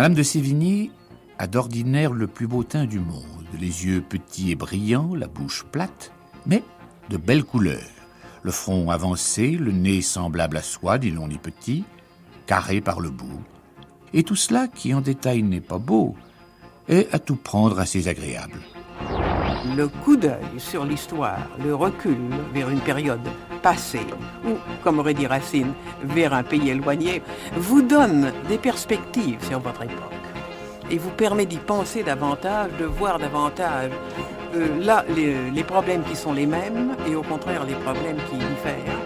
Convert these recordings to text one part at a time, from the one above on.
Madame de Sévigné a d'ordinaire le plus beau teint du monde, les yeux petits et brillants, la bouche plate, mais de belles couleurs, le front avancé, le nez semblable à soie, ni long ni petit, carré par le bout, et tout cela, qui en détail n'est pas beau, est à tout prendre assez agréable. Le coup d'œil sur l'histoire, le recul vers une période passée, ou, comme aurait dit Racine, vers un pays éloigné, vous donne des perspectives sur votre époque et vous permet d'y penser davantage, de voir davantage là les problèmes qui sont les mêmes et au contraire les problèmes qui diffèrent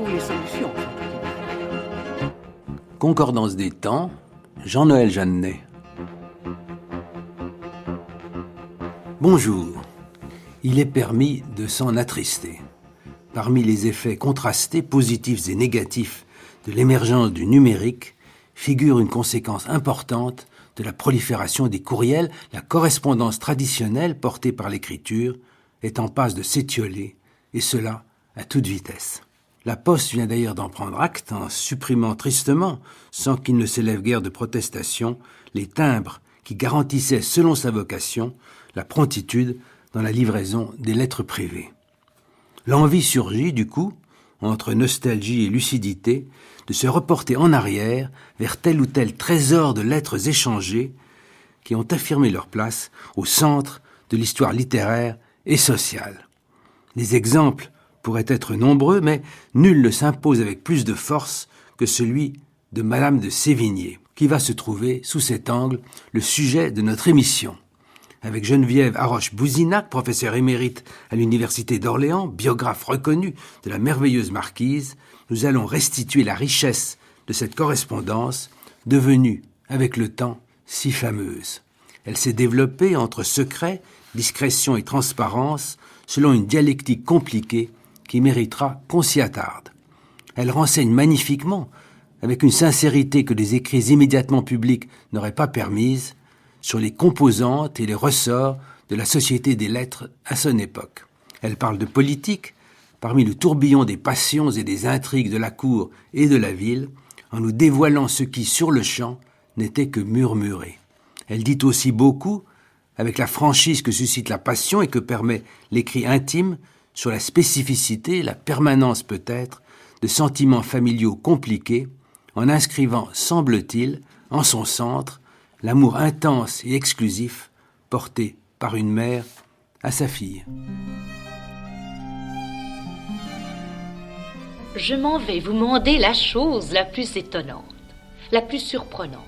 ou les solutions. Concordance des temps, Jean-Noël Jeannet. Bonjour. Il est permis de s'en attrister. Parmi les effets contrastés, positifs et négatifs de l'émergence du numérique, figure une conséquence importante de la prolifération des courriels. La correspondance traditionnelle portée par l'écriture est en passe de s'étioler, et cela à toute vitesse. La Poste vient d'ailleurs d'en prendre acte en supprimant tristement, sans qu'il ne s'élève guère de protestation, les timbres qui garantissaient, selon sa vocation, la promptitude dans la livraison des lettres privées. L'envie surgit, du coup, entre nostalgie et lucidité, de se reporter en arrière vers tel ou tel trésor de lettres échangées qui ont affirmé leur place au centre de l'histoire littéraire et sociale. Les exemples pourraient être nombreux, mais nul ne s'impose avec plus de force que celui de Madame de Sévigné, qui va se trouver, sous cet angle, le sujet de notre émission. Avec Geneviève Haroche-Bouzinac, professeure émérite à l'Université d'Orléans, biographe reconnue de la merveilleuse marquise, nous allons restituer la richesse de cette correspondance, devenue, avec le temps, si fameuse. Elle s'est développée entre secret, discrétion et transparence, selon une dialectique compliquée qui méritera qu'on s'y attarde. Elle renseigne magnifiquement, avec une sincérité que les écrits immédiatement publics n'auraient pas permise, sur les composantes et les ressorts de la société des lettres à son époque. Elle parle de politique, parmi le tourbillon des passions et des intrigues de la cour et de la ville, en nous dévoilant ce qui, sur le champ, n'était que murmuré. Elle dit aussi beaucoup, avec la franchise que suscite la passion et que permet l'écrit intime, sur la spécificité, la permanence peut-être, de sentiments familiaux compliqués, en inscrivant, semble-t-il, en son centre, l'amour intense et exclusif porté par une mère à sa fille. Je m'en vais vous mander la chose la plus étonnante, la plus surprenante,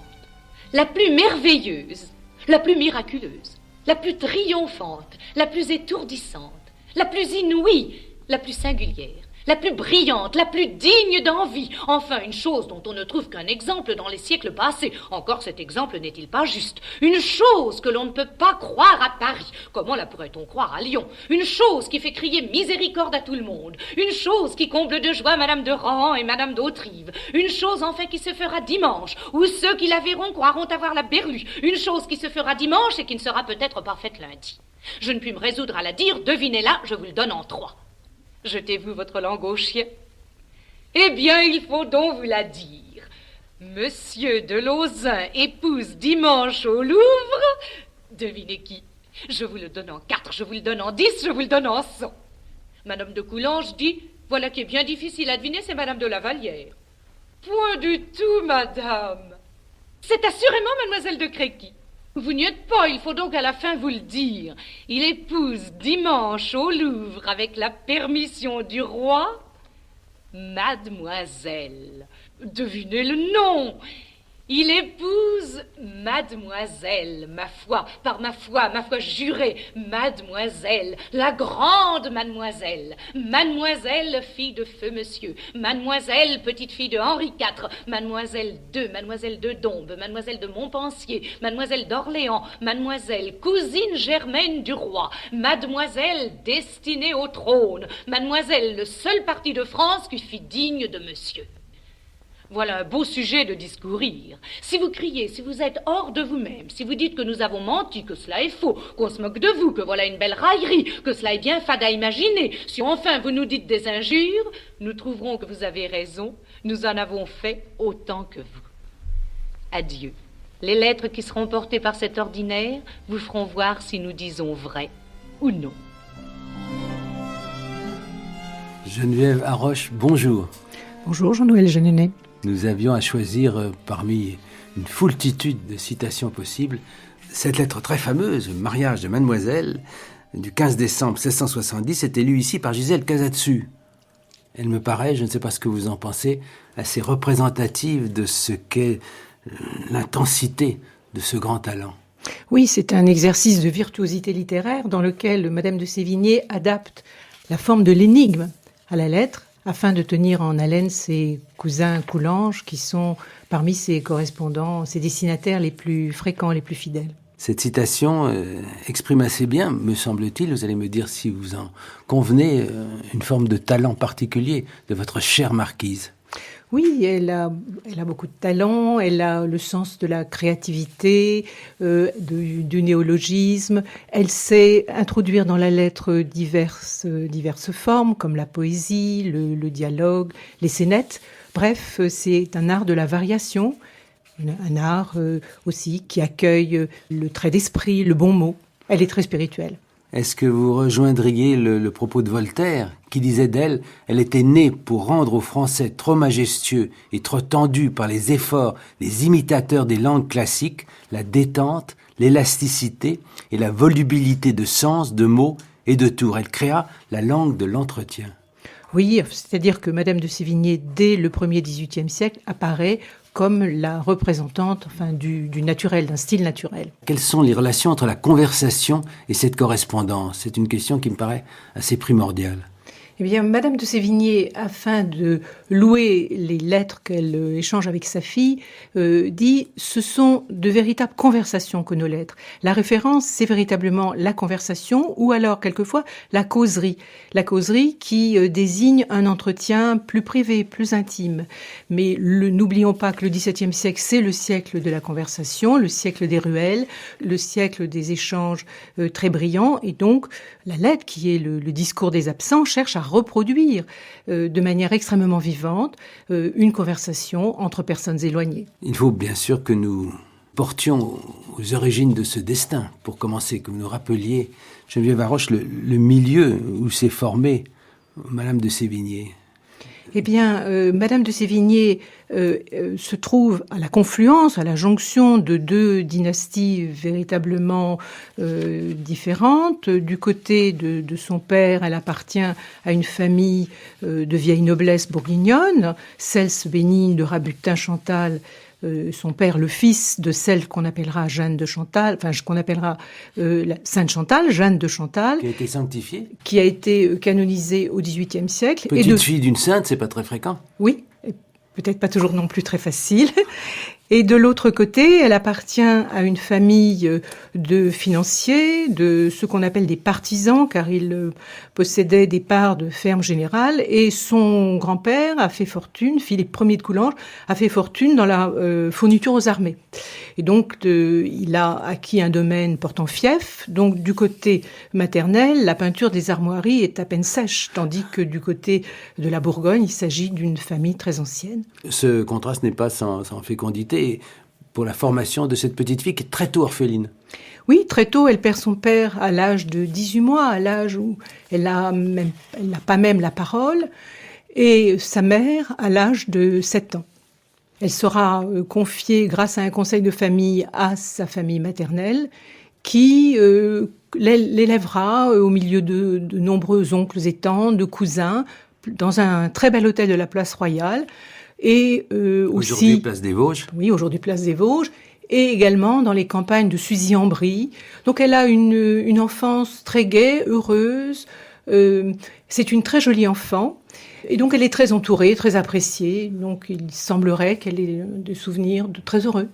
la plus merveilleuse, la plus miraculeuse, la plus triomphante, la plus étourdissante, la plus inouïe, la plus singulière, la plus brillante, la plus digne d'envie. Enfin, une chose dont on ne trouve qu'un exemple dans les siècles passés. Encore cet exemple n'est-il pas juste? Une chose que l'on ne peut pas croire à Paris. Comment la pourrait-on croire à Lyon? Une chose qui fait crier miséricorde à tout le monde. Une chose qui comble de joie Madame de Rohan et Madame d'Autrive. Une chose enfin qui se fera dimanche, où ceux qui la verront croiront avoir la berlue. Une chose qui se fera dimanche et qui ne sera peut-être pas faite lundi. Je ne puis me résoudre à la dire, devinez-la, je vous le donne en 3. Jetez-vous votre langue au chien. Eh bien, il faut donc vous la dire. Monsieur de Lauzun épouse dimanche au Louvre. Devinez qui? Je vous le donne en 4, je vous le donne en 10, je vous le donne en 100. Madame de Coulanges dit, voilà qui est bien difficile à deviner, c'est Madame de Lavallière. Point du tout, madame. C'est assurément Mademoiselle de Créqui. Vous n'y êtes pas, il faut donc à la fin vous le dire. Il épouse dimanche au Louvre, avec la permission du roi, Mademoiselle. Devinez le nom. Il épouse Mademoiselle, ma foi jurée, Mademoiselle, la grande Mademoiselle, Mademoiselle, fille de feu monsieur, Mademoiselle, petite fille de Henri IV, Mademoiselle de Dombes, Mademoiselle de Montpensier, Mademoiselle d'Orléans, Mademoiselle, cousine germaine du roi, Mademoiselle, destinée au trône, Mademoiselle, le seul parti de France qui fut digne de monsieur. Voilà un beau sujet de discourir. Si vous criez, si vous êtes hors de vous-même, si vous dites que nous avons menti, que cela est faux, qu'on se moque de vous, que voilà une belle raillerie, que cela est bien fade à imaginer, si enfin vous nous dites des injures, nous trouverons que vous avez raison, nous en avons fait autant que vous. Adieu. Les lettres qui seront portées par cet ordinaire vous feront voir si nous disons vrai ou non. Geneviève Haroche, bonjour. Bonjour Jean-Noël Jeannenet. Nous avions à choisir parmi une foultitude de citations possibles cette lettre très fameuse, le mariage de Mademoiselle, du 15 décembre 1670, était lue ici par Gisèle Casatsu. Elle me paraît, je ne sais pas ce que vous en pensez, assez représentative de ce qu'est l'intensité de ce grand talent. Oui, c'est un exercice de virtuosité littéraire dans lequel Madame de Sévigné adapte la forme de l'énigme à la lettre afin de tenir en haleine ses cousins Coulanges qui sont parmi ses correspondants, ses destinataires les plus fréquents, les plus fidèles. Cette citation exprime assez bien, me semble-t-il, vous allez me dire si vous en convenez, une forme de talent particulier de votre chère marquise. Oui, elle a beaucoup de talent, elle a le sens de la créativité, du néologisme. Elle sait introduire dans la lettre diverses formes, comme la poésie, le dialogue, les scénettes. Bref, c'est un art de la variation, un art aussi qui accueille le trait d'esprit, le bon mot. Elle est très spirituelle. Est-ce que vous rejoindriez le propos de Voltaire, qui disait d'elle « Elle était née pour rendre aux Français trop majestueux et trop tendus par les efforts des imitateurs des langues classiques, la détente, l'élasticité et la volubilité de sens, de mots et de tours. Elle créa la langue de l'entretien. » Oui, c'est-à-dire que Madame de Sévigné, dès le 1er XVIIIe siècle, apparaît comme la représentante du naturel, d'un style naturel. Quelles sont les relations entre la conversation et cette correspondance ? C'est une question qui me paraît assez primordiale. Eh bien, Madame de Sévigné, afin de louer les lettres qu'elle échange avec sa fille, dit « Ce sont de véritables conversations que nos lettres. La référence, c'est véritablement la conversation ou alors, quelquefois, la causerie. La causerie qui désigne un entretien plus privé, plus intime. Mais n'oublions pas que le XVIIe siècle, c'est le siècle de la conversation, le siècle des ruelles, le siècle des échanges très brillants. Et donc, la lettre, qui est le discours des absents, cherche à reproduire de manière extrêmement vivante une conversation entre personnes éloignées. Il faut bien sûr que nous portions aux origines de ce destin. Pour commencer, que vous nous rappeliez, Geneviève Haroche, le milieu où s'est formée Madame de Sévigné. Eh bien, Madame de Sévigné se trouve à la confluence, à la jonction de deux dynasties véritablement différentes. Du côté de son père, elle appartient à une famille de vieille noblesse bourguignonne, Cels Bénigne de Rabutin-Chantal. Son père, le fils de celle qu'on appellera Jeanne de Chantal, qu'on appellera Sainte Chantal, Jeanne de Chantal. Qui a été sanctifiée. Qui a été canonisée au XVIIIe siècle. Petite fille d'une sainte, c'est pas très fréquent. Oui, peut-être pas toujours non plus très facile. Et de l'autre côté, elle appartient à une famille de financiers, de ce qu'on appelle des partisans, car il possédait des parts de ferme générale. Et son grand-père a fait fortune, Philippe Ier de Coulanges, a fait fortune dans la fourniture aux armées. Et donc, il a acquis un domaine portant fief. Donc, du côté maternel, la peinture des armoiries est à peine sèche, tandis que du côté de la Bourgogne, il s'agit d'une famille très ancienne. Ce contraste n'est pas sans fécondité pour la formation de cette petite fille qui est très tôt orpheline. Oui, très tôt, elle perd son père à l'âge de 18 mois, à l'âge où elle n'a pas même la parole, et sa mère à l'âge de 7 ans. Elle sera confiée, grâce à un conseil de famille, à sa famille maternelle, qui l'élèvera au milieu de nombreux oncles et tantes, de cousins, dans un très bel hôtel de la Place Royale. Et aujourd'hui, Place des Vosges. Oui, aujourd'hui, Place des Vosges. Et également dans les campagnes de Suzy-en-Brie. Donc, elle a une enfance très gaie, heureuse. C'est une très jolie enfant. Et donc, elle est très entourée, très appréciée. Donc, il semblerait qu'elle ait des souvenirs très heureux.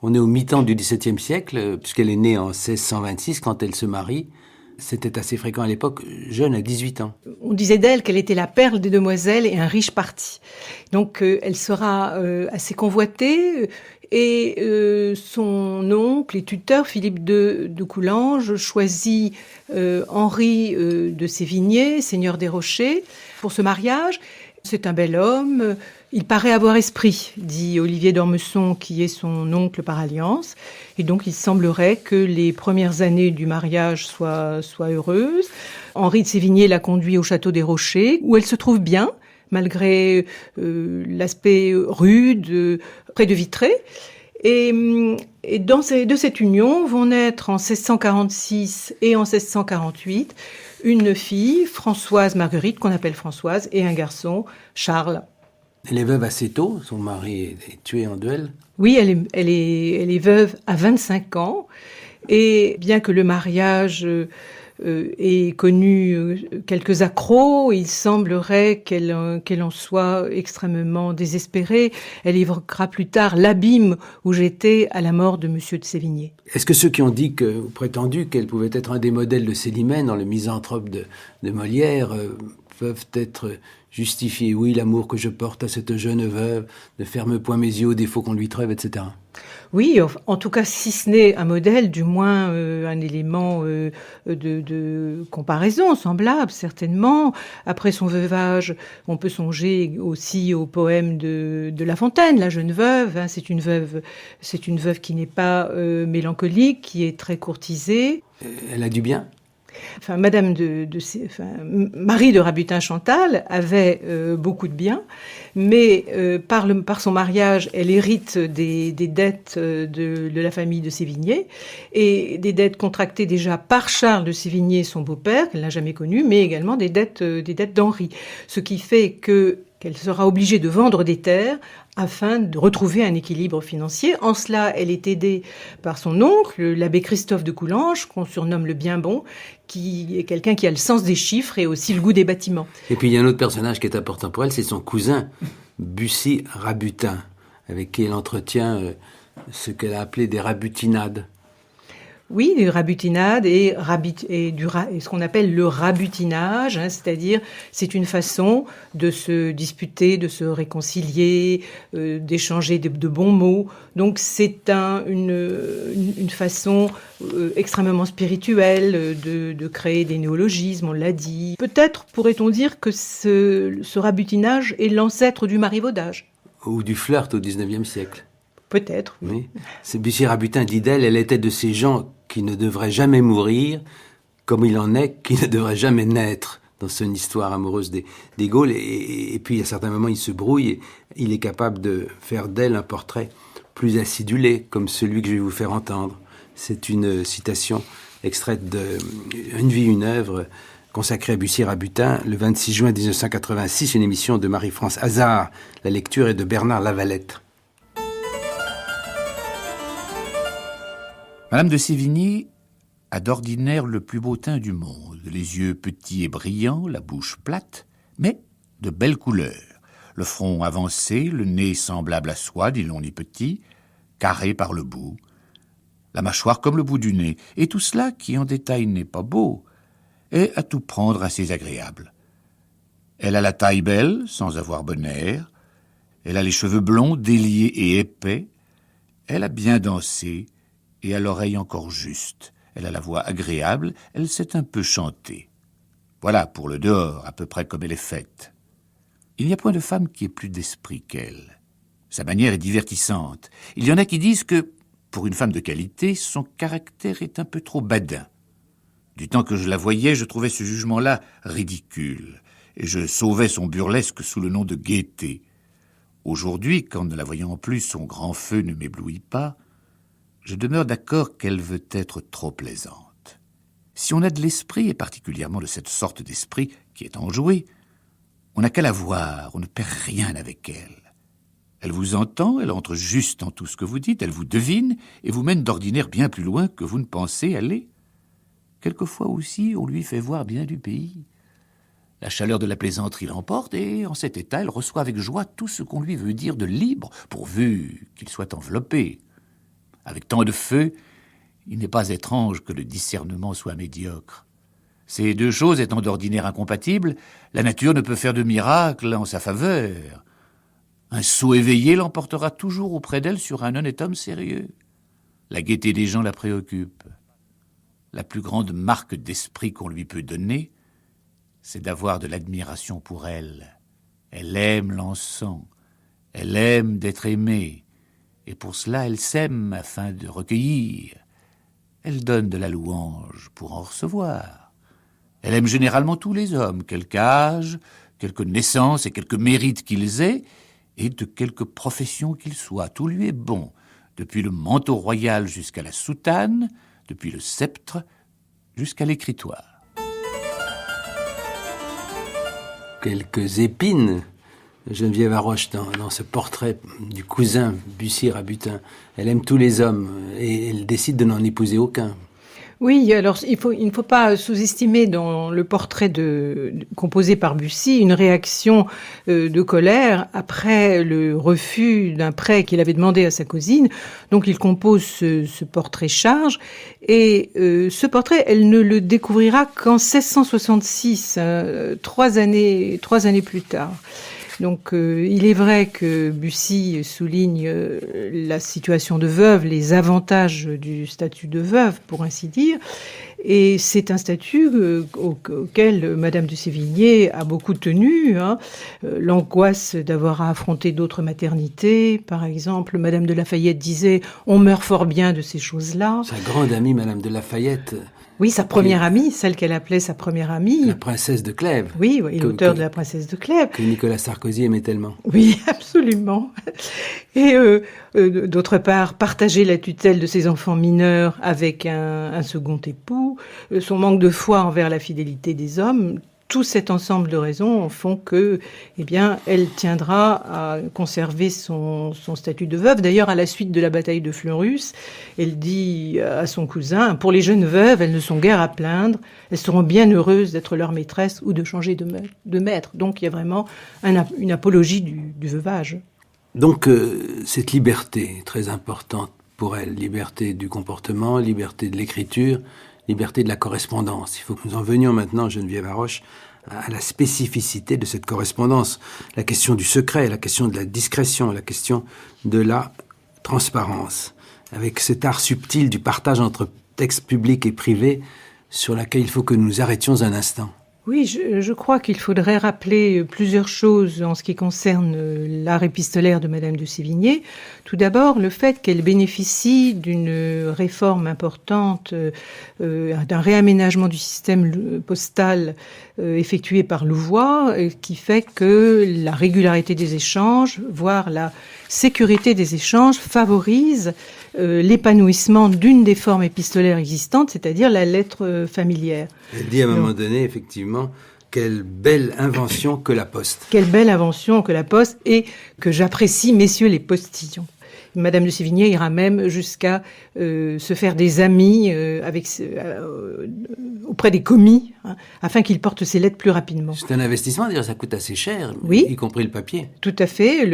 On est au mi-temps du XVIIe siècle, puisqu'elle est née en 1626 quand elle se marie. C'était assez fréquent à l'époque, jeune, à 18 ans. On disait d'elle qu'elle était la perle des demoiselles et un riche parti. Donc, elle sera assez convoitée. Et son oncle et tuteur, Philippe de Coulanges, choisit Henri de Sévigné, seigneur des Rochers, pour ce mariage. C'est un bel homme Il paraît avoir esprit, dit Olivier d'Ormesson, qui est son oncle par alliance. Et donc, il semblerait que les premières années du mariage soient heureuses. Henri de Sévigné la conduit au château des Rochers, où elle se trouve bien, malgré l'aspect rude, près de Vitré. Et de cette union vont naître en 1646 et en 1648 une fille, Françoise Marguerite, qu'on appelle Françoise, et un garçon, Charles. Elle est veuve assez tôt, son mari est tué en duel. Oui, elle est veuve à 25 ans, et bien que le mariage ait connu quelques accrocs, il semblerait qu'elle en soit extrêmement désespérée. Elle évoquera plus tard l'abîme où j'étais à la mort de Monsieur de Sévigné. Est-ce que ceux qui ont dit ou prétendu qu'elle pouvait être un des modèles de Célimène dans le Misanthrope de Molière peuvent être justifiés? Oui, l'amour que je porte à cette jeune veuve ne ferme point mes yeux aux défauts qu'on lui treuve, etc. Oui, en tout cas, si ce n'est un modèle, du moins un élément de comparaison semblable, certainement. Après son veuvage, on peut songer aussi au poème de La Fontaine, La jeune veuve. Hein, c'est une veuve qui n'est pas mélancolique, qui est très courtisée. Elle a du bien. Enfin, Marie de Rabutin-Chantal avait beaucoup de biens, mais par son mariage, elle hérite des dettes de la famille de Sévigné, et des dettes contractées déjà par Charles de Sévigné, son beau-père, qu'elle n'a jamais connu, mais également des dettes d'Henri. Ce qui fait qu'elle sera obligée de vendre des terres afin de retrouver un équilibre financier. En cela, elle est aidée par son oncle, l'abbé Christophe de Coulanges, qu'on surnomme le bien bon, qui est quelqu'un qui a le sens des chiffres et aussi le goût des bâtiments. Et puis il y a un autre personnage qui est important pour elle, c'est son cousin, Bussy Rabutin, avec qui elle entretient ce qu'elle a appelé des rabutinades. Oui, des rabutinades et ce qu'on appelle le rabutinage, hein, c'est-à-dire c'est une façon de se disputer, de se réconcilier, d'échanger de bons mots. Donc c'est une façon extrêmement spirituelle de créer des néologismes, on l'a dit. Peut-être pourrait-on dire que ce rabutinage est l'ancêtre du marivaudage. Ou du flirt au XIXe siècle. Peut-être, oui. C'est Bussy Rabutin dit d'elle, elle était de ces gens qui ne devraient jamais mourir, comme il en est qui ne devraient jamais naître dans son histoire amoureuse des Gaules. Et puis, à certains moments, il se brouille et il est capable de faire d'elle un portrait plus acidulé, comme celui que je vais vous faire entendre. C'est une citation extraite de Une vie, une œuvre, consacrée à Bussy Rabutin, le 26 juin 1986, une émission de Marie-France Hazard. La lecture est de Bernard Lavalette. Madame de Sévigné a d'ordinaire le plus beau teint du monde, les yeux petits et brillants, la bouche plate, mais de belles couleurs, le front avancé, le nez semblable à soie, ni long ni petit, carré par le bout, la mâchoire comme le bout du nez, et tout cela, qui en détail n'est pas beau, est à tout prendre assez agréable. Elle a la taille belle, sans avoir bon air, elle a les cheveux blonds, déliés et épais, elle a bien dansé, et à l'oreille encore juste. Elle a la voix agréable, elle sait un peu chanter. Voilà pour le dehors, à peu près comme elle est faite. Il n'y a point de femme qui ait plus d'esprit qu'elle. Sa manière est divertissante. Il y en a qui disent que, pour une femme de qualité, son caractère est un peu trop badin. Du temps que je la voyais, je trouvais ce jugement-là ridicule, et je sauvais son burlesque sous le nom de gaieté. Aujourd'hui, quand ne la voyant plus, son grand feu ne m'éblouit pas, je demeure d'accord qu'elle veut être trop plaisante. Si on a de l'esprit, et particulièrement de cette sorte d'esprit qui est enjoué, on n'a qu'à la voir, on ne perd rien avec elle. Elle vous entend, elle entre juste dans tout ce que vous dites, elle vous devine et vous mène d'ordinaire bien plus loin que vous ne pensez aller. Quelquefois aussi, on lui fait voir bien du pays. La chaleur de la plaisanterie l'emporte et, en cet état, elle reçoit avec joie tout ce qu'on lui veut dire de libre, pourvu qu'il soit enveloppé. Avec tant de feu, il n'est pas étrange que le discernement soit médiocre. Ces deux choses étant d'ordinaire incompatibles, la nature ne peut faire de miracle en sa faveur. Un sot éveillé l'emportera toujours auprès d'elle sur un honnête homme sérieux. La gaieté des gens la préoccupe. La plus grande marque d'esprit qu'on lui peut donner, c'est d'avoir de l'admiration pour elle. Elle aime l'encens. Elle aime d'être aimée, et pour cela elle sème afin de recueillir. Elle donne de la louange pour en recevoir. Elle aime généralement tous les hommes, quelque âge, quelque naissance et quelque mérite qu'ils aient, et de quelque profession qu'ils soient. Tout lui est bon, depuis le manteau royal jusqu'à la soutane, depuis le sceptre jusqu'à l'écritoire. Quelques épines, Geneviève Haroche, dans ce portrait du cousin Bussy-Rabutin. Elle aime tous les hommes et elle décide de n'en épouser aucun. Oui, alors il ne faut pas sous-estimer dans le portrait composé par Bussy une réaction de colère après le refus d'un prêt qu'il avait demandé à sa cousine. Donc il compose ce portrait charge et ce portrait, elle ne le découvrira qu'en 1666, 3 années plus tard. Donc il est vrai que Bussy souligne la situation de veuve, les avantages du statut de veuve, pour ainsi dire. Et c'est un statut auquel Madame de Sévigné a beaucoup tenu. L'angoisse d'avoir à affronter d'autres maternités, par exemple. Madame de Lafayette disait « on meurt fort bien de ces choses-là ». Sa grande amie, Madame de Lafayette. Oui, sa première amie, celle qu'elle appelait sa première amie. La princesse de Clèves. Oui, l'auteur de la princesse de Clèves. Que Nicolas Sarkozy aimait tellement. Oui, absolument. Et d'autre part, partager la tutelle de ses enfants mineurs avec un second époux, son manque de foi envers la fidélité des hommes, tout cet ensemble de raisons font que, elle tiendra à conserver son statut de veuve. D'ailleurs, à la suite de la bataille de Fleurus, elle dit à son cousin, pour les jeunes veuves, elles ne sont guère à plaindre, elles seront bien heureuses d'être leur maîtresse ou de changer de maître. Donc, il y a vraiment une apologie du veuvage. Donc, cette liberté très importante pour elle, liberté du comportement, liberté de l'écriture, liberté de la correspondance. Il faut que nous en venions maintenant, Geneviève Haroche, à la spécificité de cette correspondance. La question du secret, la question de la discrétion, la question de la transparence. Avec cet art subtil du partage entre texte public et privé sur laquelle il faut que nous nous arrêtions un instant. Oui, je crois qu'il faudrait rappeler plusieurs choses en ce qui concerne l'art épistolaire de Madame de Sévigné. Tout d'abord, le fait qu'elle bénéficie d'une réforme importante, d'un réaménagement du système postal effectué par Louvois, qui fait que la régularité des échanges, voire la sécurité des échanges, favorise l'épanouissement d'une des formes épistolaires existantes, c'est-à-dire la lettre familière. Elle dit à un moment donné, effectivement, quelle belle invention que la poste. Quelle belle invention que la poste et que j'apprécie, messieurs les postillons. Madame de Sévigné ira même jusqu'à se faire des amis auprès des commis, afin qu'ils portent ses lettres plus rapidement. C'est un investissement, d'ailleurs, ça coûte assez cher, oui, y compris le papier. Tout à fait.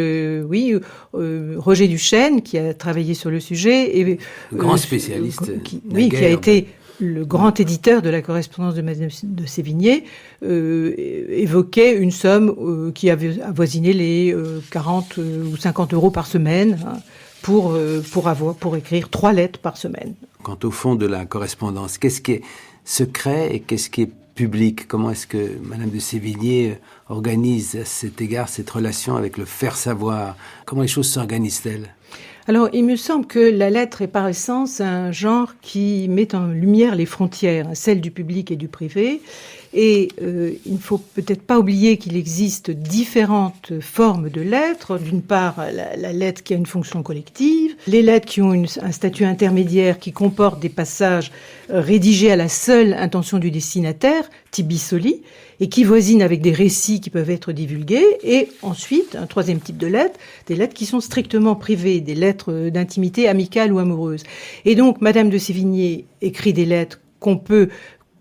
Roger Duchesne, qui a travaillé sur le sujet, et grand spécialiste, qui a été le grand éditeur de la correspondance de Madame de Sévigné, évoquait une somme qui avait avoisiné les 40 ou 50 euros par semaine, pour écrire 3 lettres par semaine. Quant au fond de la correspondance, qu'est-ce qui est secret et qu'est-ce qui est public? Comment est-ce que Madame de Sévigné organise à cet égard cette relation avec le faire savoir? Comment les choses s'organisent-elles? Alors, il me semble que la lettre est par essence un genre qui met en lumière les frontières, celles du public et du privé. Et il ne faut peut-être pas oublier qu'il existe différentes formes de lettres. D'une part, la lettre qui a une fonction collective, les lettres qui ont un statut intermédiaire qui comportent des passages rédigés à la seule intention du destinataire, tibi soli, et qui voisinent avec des récits qui peuvent être divulgués. Et ensuite, un troisième type de lettres, des lettres qui sont strictement privées, des lettres d'intimité amicale ou amoureuse. Et donc, Madame de Sévigné écrit des lettres qu'on peut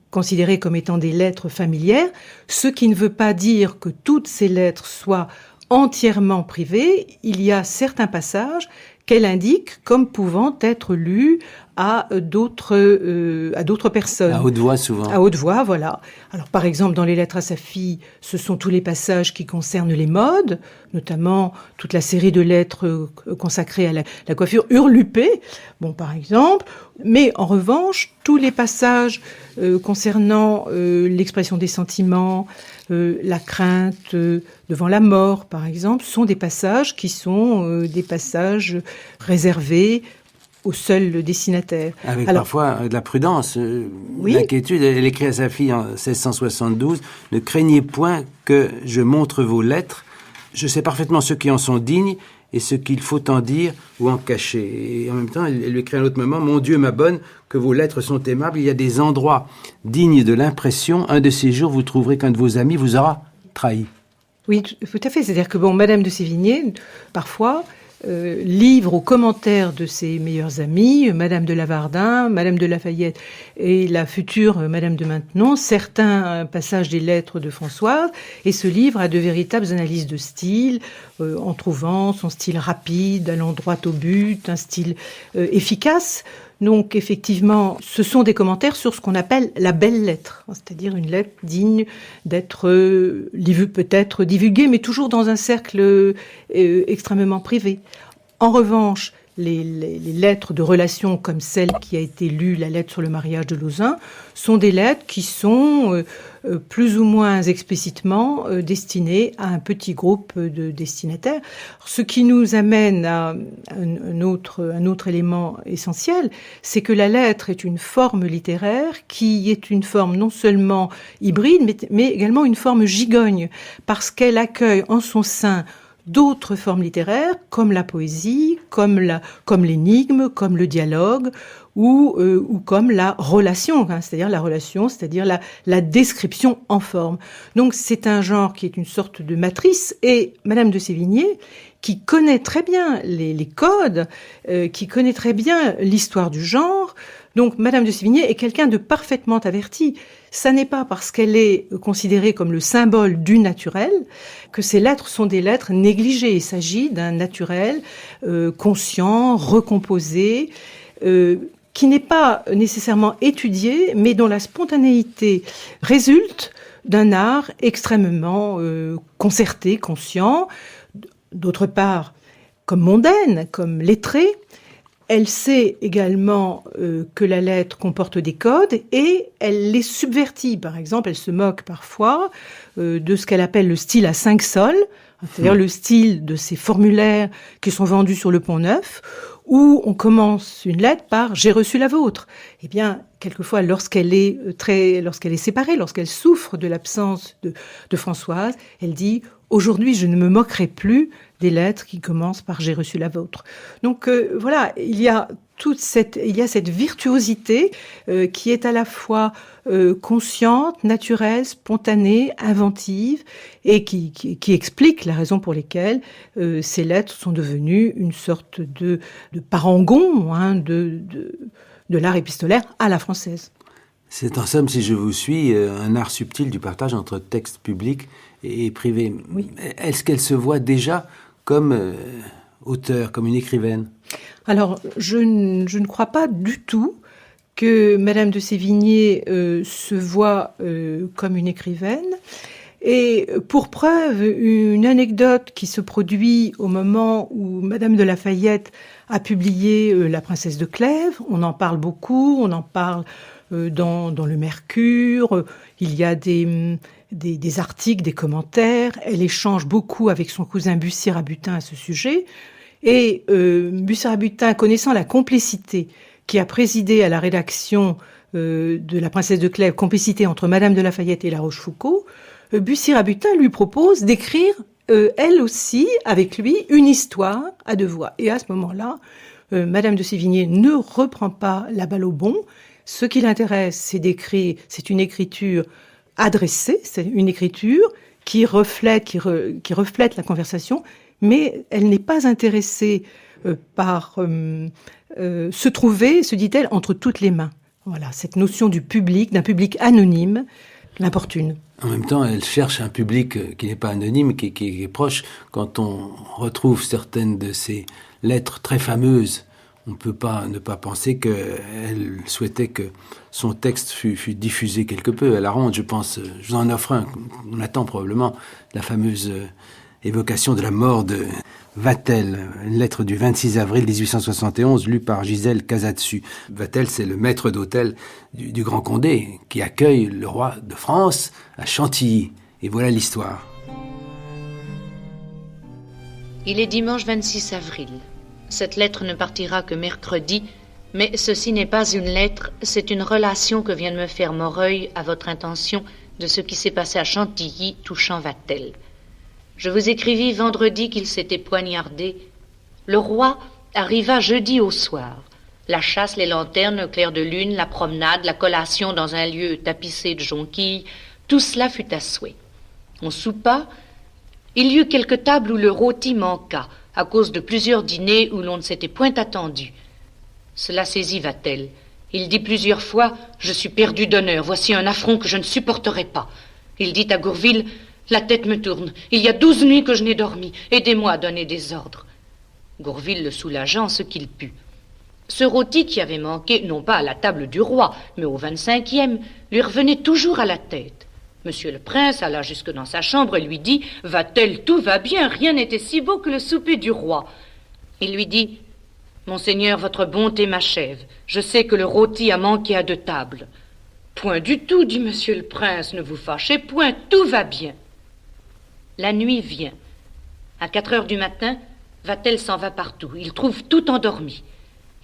considérées comme étant des lettres familières, ce qui ne veut pas dire que toutes ces lettres soient entièrement privées. Il y a certains passages qu'elle indique comme pouvant être lus à d'autres personnes. À haute voix, souvent. À haute voix, voilà. Alors, par exemple, dans les lettres à sa fille, ce sont tous les passages qui concernent les modes, notamment toute la série de lettres consacrées à la coiffure hurlupée, bon, par exemple. Mais en revanche, tous les passages concernant l'expression des sentiments, la crainte devant la mort, par exemple, sont des passages qui sont des passages réservés au seul destinataire. Avec parfois de la prudence, oui. L'inquiétude. Elle écrit à sa fille en 1672 « Ne craignez point que je montre vos lettres. Je sais parfaitement ceux qui en sont dignes et ce qu'il faut en dire ou en cacher. » Et en même temps, elle lui écrit à un autre moment « Mon Dieu, ma bonne, que vos lettres sont aimables. Il y a des endroits dignes de l'impression. Un de ces jours, vous trouverez qu'un de vos amis vous aura trahi. » Oui, tout à fait. C'est-à-dire que, Madame de Sévigné, parfois, livre aux commentaires de ses meilleures amies, Madame de Lavardin, Madame de Lafayette et la future Madame de Maintenon, certains passages des lettres de Françoise, et ce livre a de véritables analyses de style, en trouvant son style rapide, allant droit au but, un style efficace. Donc, effectivement, ce sont des commentaires sur ce qu'on appelle la belle lettre, c'est-à-dire une lettre digne d'être peut-être divulguée, mais toujours dans un cercle extrêmement privé. En revanche, les lettres de relation comme celle qui a été lue, la lettre sur le mariage de Lauzun, sont des lettres qui sont plus ou moins explicitement destinées à un petit groupe de destinataires. Ce qui nous amène à un autre élément essentiel, c'est que la lettre est une forme littéraire qui est une forme non seulement hybride, mais également une forme gigogne, parce qu'elle accueille en son sein d'autres formes littéraires, comme la poésie, comme l'énigme, comme le dialogue, ou comme la relation, c'est-à-dire la description en forme. Donc c'est un genre qui est une sorte de matrice, et Madame de Sévigné, qui connaît très bien les codes, qui connaît très bien l'histoire du genre. Donc Madame de Sévigné est quelqu'un de parfaitement averti. Ça n'est pas parce qu'elle est considérée comme le symbole du naturel que ces lettres sont des lettres négligées. Il s'agit d'un naturel conscient, recomposé, qui n'est pas nécessairement étudié, mais dont la spontanéité résulte d'un art extrêmement concerté, conscient. D'autre part, comme mondaine, comme lettrée, elle sait également que la lettre comporte des codes et elle les subvertit. Par exemple, elle se moque parfois de ce qu'elle appelle le style à 5 sols, c'est-à-dire le style de ces formulaires qui sont vendus sur le Pont-Neuf, où on commence une lettre par « j'ai reçu la vôtre ». Eh bien, quelquefois, lorsqu'elle est séparée, lorsqu'elle souffre de l'absence de Françoise, elle dit « aujourd'hui, je ne me moquerai plus des lettres qui commencent par « j'ai reçu la vôtre ». Donc voilà, il y a cette virtuosité qui est à la fois consciente, naturelle, spontanée, inventive, et qui explique la raison pour laquelle ces lettres sont devenues une sorte de parangon de l'art épistolaire à la française. C'est en somme, si je vous suis, un art subtil du partage entre texte public et privé. Oui. Est-ce qu'elle se voit déjà comme auteure, comme une écrivaine ? Alors, je ne crois pas du tout que Madame de Sévigné se voit comme une écrivaine. Et pour preuve, une anecdote qui se produit au moment où Madame de Lafayette a publié La Princesse de Clèves. On en parle beaucoup, on en parle dans le Mercure. Il y a des articles, des commentaires. Elle échange beaucoup avec son cousin Bussy-Rabutin à ce sujet. Et Bussy-Rabutin, connaissant la complicité qui a présidé à la rédaction de La Princesse de Clèves, complicité entre Madame de Lafayette et La Rochefoucauld, Bussy-Rabutin lui propose d'écrire, elle aussi, avec lui, une histoire à 2 voix. Et à ce moment-là, Madame de Sévigné ne reprend pas la balle au bond. Ce qui l'intéresse, c'est d'écrire, c'est une écriture adressée, c'est une écriture qui reflète la conversation, mais elle n'est pas intéressée par se trouver, se dit-elle, entre toutes les mains. Voilà, cette notion du public, d'un public anonyme, l'importune. En même temps, elle cherche un public qui n'est pas anonyme, qui est proche. Quand on retrouve certaines de ces lettres très fameuses, On ne peut pas ne pas penser qu'elle souhaitait que son texte fût diffusé quelque peu. À la ronde, je pense, je vous en offre un, on attend probablement, la fameuse évocation de la mort de Vatel, une lettre du 26 avril 1871 lue par Gisèle Casatsu. Vatel, c'est le maître d'hôtel du Grand Condé qui accueille le roi de France à Chantilly. Et voilà l'histoire. Il est dimanche 26 avril. Cette lettre ne partira que mercredi, mais ceci n'est pas une lettre, c'est une relation que vient de me faire Moreuil à votre intention de ce qui s'est passé à Chantilly touchant Vatel. Je vous écrivis vendredi qu'il s'était poignardé. Le roi arriva jeudi au soir. La chasse, les lanternes, le clair de lune, la promenade, la collation dans un lieu tapissé de jonquilles, tout cela fut à souhait. On soupa. Il y eut quelques tables où le rôti manqua, à cause de plusieurs dîners où l'on ne s'était point attendu. Cela saisit Vatel. Il dit plusieurs fois « Je suis perdu d'honneur, voici un affront que je ne supporterai pas. » Il dit à Gourville « La tête me tourne, il y a 12 nuits que je n'ai dormi, aidez-moi à donner des ordres. » Gourville le soulagea en ce qu'il put. Ce rôti qui avait manqué, non pas à la table du roi, mais au 25e, lui revenait toujours à la tête. Monsieur le prince alla jusque dans sa chambre et lui dit « Va-t-elle, tout va bien, rien n'était si beau que le souper du roi. » Il lui dit « Monseigneur, votre bonté m'achève. Je sais que le rôti a manqué à 2 tables. » « Point du tout, dit monsieur le prince, ne vous fâchez point, tout va bien. » La nuit vient. À 4 heures du matin, Vatel s'en va partout. Il trouve tout endormi.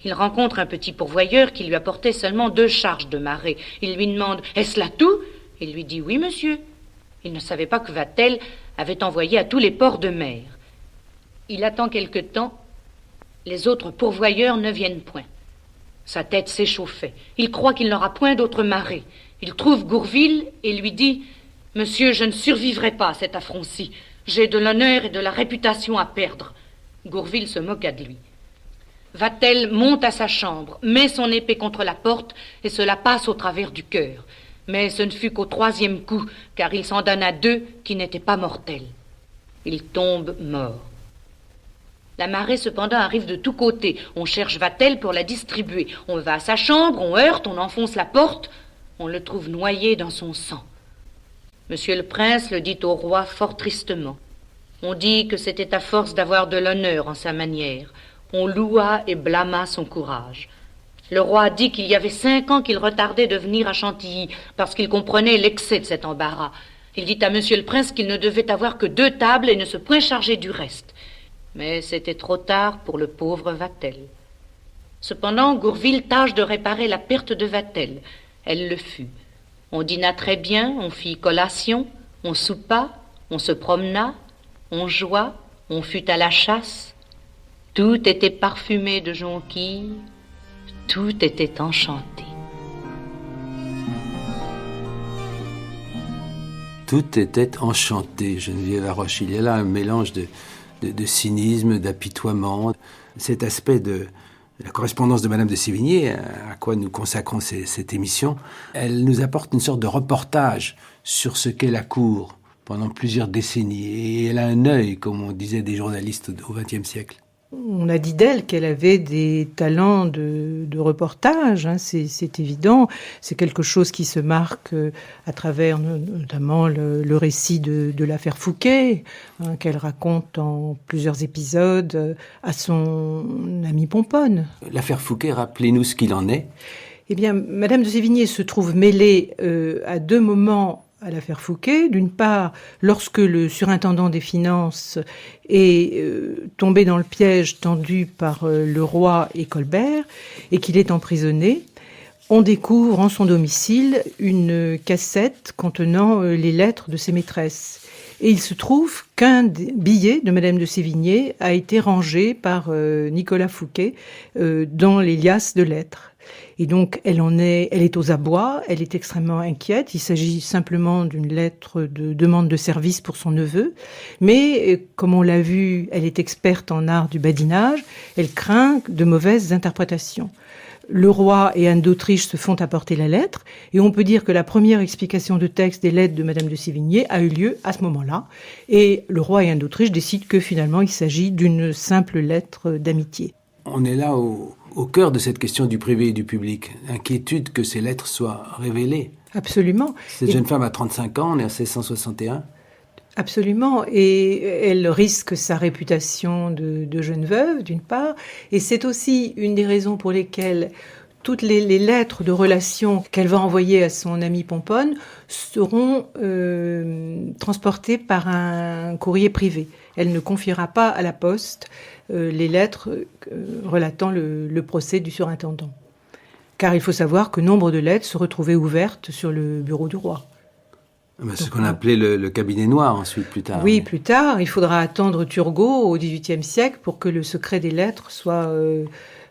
Il rencontre un petit pourvoyeur qui lui apportait seulement 2 charges de marée. Il lui demande « Est-ce là tout ?» Il lui dit « Oui, monsieur. » Il ne savait pas que Vatel avait envoyé à tous les ports de mer. Il attend quelque temps. Les autres pourvoyeurs ne viennent point. Sa tête s'échauffait. Il croit qu'il n'aura point d'autre marée. Il trouve Gourville et lui dit « Monsieur, je ne survivrai pas à cet affront-ci. J'ai de l'honneur et de la réputation à perdre. » Gourville se moqua de lui. Vatel monte à sa chambre, met son épée contre la porte et se la passe au travers du cœur. Mais ce ne fut qu'au 3e coup, car il s'en donna 2 qui n'étaient pas mortels. Il tombe mort. La marée, cependant, arrive de tous côtés. On cherche Vatel pour la distribuer. On va à sa chambre, on heurte, on enfonce la porte. On le trouve noyé dans son sang. Monsieur le prince le dit au roi fort tristement. On dit que c'était à force d'avoir de l'honneur en sa manière. On loua et blâma son courage. Le roi dit qu'il y avait 5 ans qu'il retardait de venir à Chantilly parce qu'il comprenait l'excès de cet embarras. Il dit à monsieur le prince qu'il ne devait avoir que 2 tables et ne se point charger du reste. Mais c'était trop tard pour le pauvre Vatel. Cependant, Gourville tâche de réparer la perte de Vatel. Elle le fut. On dîna très bien, on fit collation, on soupa, on se promena, on joua, on fut à la chasse. Tout était parfumé de jonquilles, tout était enchanté. Tout était enchanté, Geneviève Laroche. Il y a là un mélange de cynisme, d'apitoiement. Cet aspect de la correspondance de Madame de Sévigné, à quoi nous consacrons cette émission, elle nous apporte une sorte de reportage sur ce qu'est la cour pendant plusieurs décennies. Et elle a un œil, comme on disait des journalistes au XXe siècle. On a dit d'elle qu'elle avait des talents de reportage, hein, c'est évident. C'est quelque chose qui se marque à travers notamment le récit de l'affaire Fouquet, hein, qu'elle raconte en plusieurs épisodes à son ami Pomponne. L'affaire Fouquet, rappelez-nous ce qu'il en est. Eh bien, Madame de Sévigné se trouve mêlée à 2 moments à l'affaire Fouquet. D'une part, lorsque le surintendant des finances est tombé dans le piège tendu par le roi et Colbert et qu'il est emprisonné, on découvre en son domicile une cassette contenant les lettres de ses maîtresses. Et il se trouve qu'un billet de Madame de Sévigné a été rangé par Nicolas Fouquet dans les liasses de lettres. Et donc, elle est aux abois, elle est extrêmement inquiète. Il s'agit simplement d'une lettre de demande de service pour son neveu. Mais, comme on l'a vu, elle est experte en art du badinage. Elle craint de mauvaises interprétations. Le roi et Anne d'Autriche se font apporter la lettre. Et on peut dire que la première explication de texte des lettres de Madame de Sévigné a eu lieu à ce moment-là. Et le roi et Anne d'Autriche décident que finalement, il s'agit d'une simple lettre d'amitié. On est là au au cœur de cette question du privé et du public. Inquiétude que ces lettres soient révélées. Absolument. Cette jeune femme a 35 ans, née en 1661. Absolument, et elle risque sa réputation de jeune veuve, d'une part, et c'est aussi une des raisons pour lesquelles toutes les lettres de relation qu'elle va envoyer à son amie Pomponne seront transportées par un courrier privé. Elle ne confiera pas à la poste les lettres relatant le procès du surintendant. Car il faut savoir que nombre de lettres se retrouvaient ouvertes sur le bureau du roi. C'est ce qu'on appelait le cabinet noir ensuite, plus tard. Oui, plus tard. Il faudra attendre Turgot au XVIIIe siècle pour que le secret des lettres soit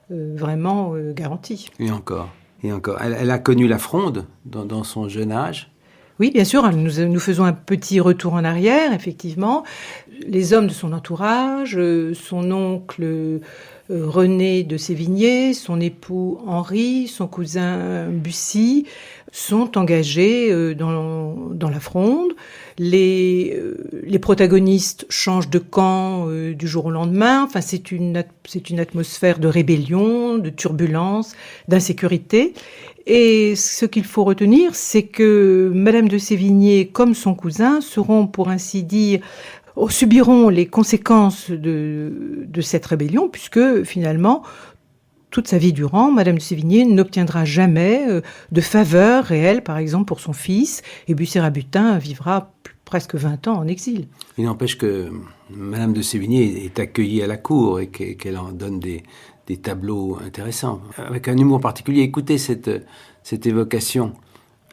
vraiment garanti. Et encore. Elle a connu la Fronde dans son jeune âge. Oui, bien sûr, nous faisons un petit retour en arrière, effectivement. Les hommes de son entourage, son oncle René de Sévigné, son époux Henri, son cousin Bussy, sont engagés dans la Fronde. Les protagonistes changent de camp du jour au lendemain. Enfin, c'est une atmosphère de rébellion, de turbulence, d'insécurité. Et ce qu'il faut retenir, c'est que Madame de Sévigné, comme son cousin, seront, pour ainsi dire, subiront les conséquences de cette rébellion, puisque finalement, toute sa vie durant, Madame de Sévigné n'obtiendra jamais de faveur réelle, par exemple pour son fils, et Bussy-Rabutin vivra presque 20 ans en exil. Il n'empêche que Madame de Sévigné est accueillie à la cour et qu'elle en donne des tableaux intéressants, avec un humour particulier. Écoutez cette évocation,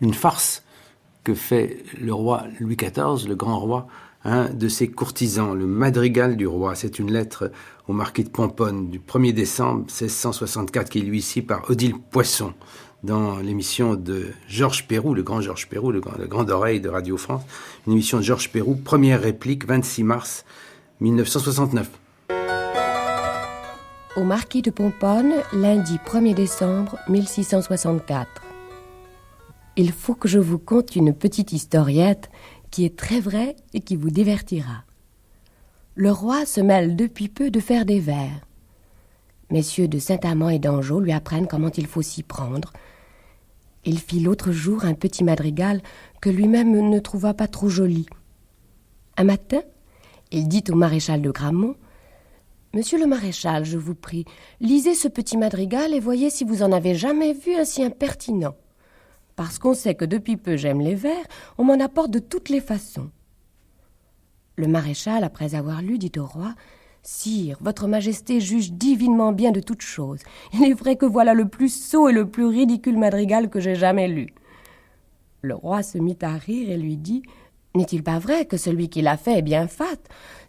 une farce que fait le roi Louis XIV, le grand roi, de ses courtisans, le madrigal du roi. C'est une lettre au marquis de Pomponne du 1er décembre 1664 qui est lu ici par Odile Poisson dans l'émission de Georges Perrou, le grand Georges Perrou, le grand oreille de Radio France. Une émission de Georges Perrou, première réplique, 26 mars 1969. Au marquis de Pomponne, lundi 1er décembre 1664. Il faut que je vous conte une petite historiette qui est très vraie et qui vous divertira. Le roi se mêle depuis peu de faire des vers. Messieurs de Saint-Amand et d'Anjou lui apprennent comment il faut s'y prendre. Il fit l'autre jour un petit madrigal que lui-même ne trouva pas trop joli. Un matin, il dit au maréchal de Gramont : « Monsieur le maréchal, je vous prie, lisez ce petit madrigal et voyez si vous en avez jamais vu un si impertinent. Parce qu'on sait que depuis peu j'aime les vers, on m'en apporte de toutes les façons. » Le maréchal, après avoir lu, dit au roi : « Sire, votre majesté juge divinement bien de toutes choses. Il est vrai que voilà le plus sot et le plus ridicule madrigal que j'ai jamais lu. » Le roi se mit à rire et lui dit : « N'est-il pas vrai que celui qui l'a fait est bien fat ?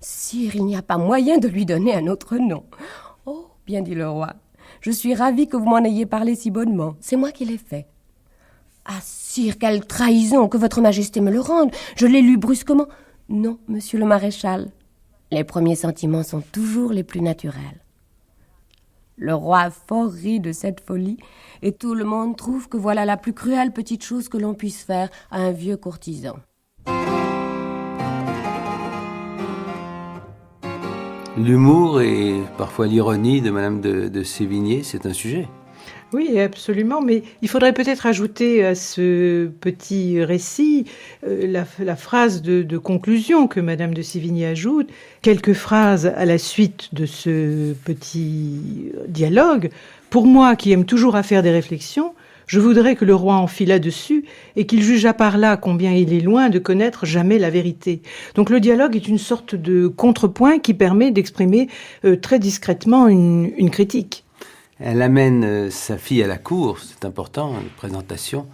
Sire, il n'y a pas moyen de lui donner un autre nom. »« Oh, bien dit le roi, je suis ravi que vous m'en ayez parlé si bonnement. C'est moi qui l'ai fait. »« Ah, sire, quelle trahison, que votre majesté me le rende. Je l'ai lu brusquement. »« Non, monsieur le maréchal. Les premiers sentiments sont toujours les plus naturels. » Le roi fort rit de cette folie, et tout le monde trouve que voilà la plus cruelle petite chose que l'on puisse faire à un vieux courtisan. L'humour et parfois l'ironie de Madame de Sévigné, c'est un sujet. Oui, absolument, mais il faudrait peut-être ajouter à ce petit récit la phrase de conclusion que Madame de Sévigné ajoute, quelques phrases à la suite de ce petit dialogue. « Pour moi, qui aime toujours à faire des réflexions, je voudrais que le roi en fît là-dessus et qu'il jugeât par là combien il est loin de connaître jamais la vérité. » Donc le dialogue est une sorte de contrepoint qui permet d'exprimer très discrètement une critique. Elle amène sa fille à la cour, c'est important, la présentation.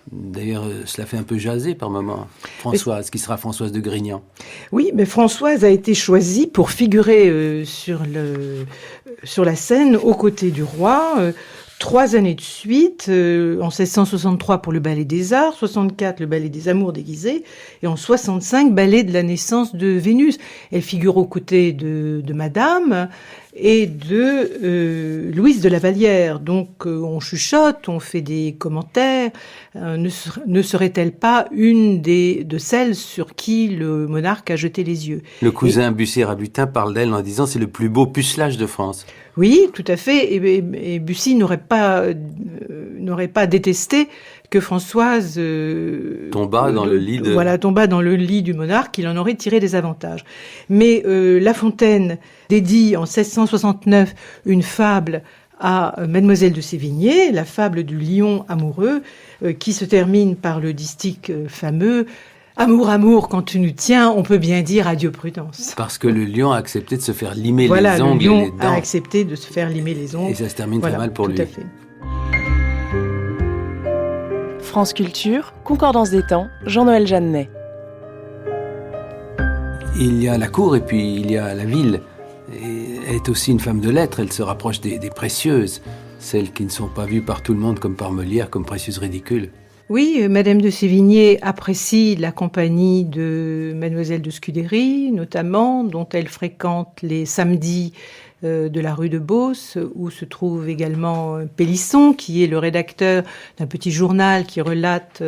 D'ailleurs, cela fait un peu jaser par moments. Françoise, qui sera Françoise de Grignan. Oui, mais Françoise a été choisie pour figurer sur la scène aux côtés du roi. 3 années de suite, en 1663 pour le ballet des Arts, 64 le ballet des Amours déguisés, et en 65 ballet de la naissance de Vénus. Elle figure aux côtés de Madame, et de Louise de La Vallière. Donc on chuchote, on fait des commentaires. Ne serait-elle pas une de celles sur qui le monarque a jeté les yeux? Le cousin Bussy-Rabutin parle d'elle en disant « c'est le plus beau pucelage de France ». Oui, tout à fait. Et Bussy n'aurait pas détesté que Françoise tomba dans le lit du monarque. Il en aurait tiré des avantages. Mais La Fontaine dédie en 1669 une fable à Mademoiselle de Sévigné, la fable du lion amoureux, qui se termine par le distique fameux « Amour, amour, quand tu nous tiens, on peut bien dire adieu prudence ». Parce que le lion a accepté de se faire limer les ongles le lion et les dents. a accepté de se faire limer les ongles. Et ça se termine très mal pour lui. Tout à fait. France Culture, Concordance des temps, Jean-Noël Jeannet. Il y a la cour et puis il y a la ville. Et elle est aussi une femme de lettres, elle se rapproche des précieuses, celles qui ne sont pas vues par tout le monde comme par Molière, comme précieuses ridicules. Oui, Madame de Sévigné apprécie la compagnie de Mademoiselle de Scudéry, notamment, dont elle fréquente les samedis de la rue de Beauce, où se trouve également Pélisson, qui est le rédacteur d'un petit journal qui relate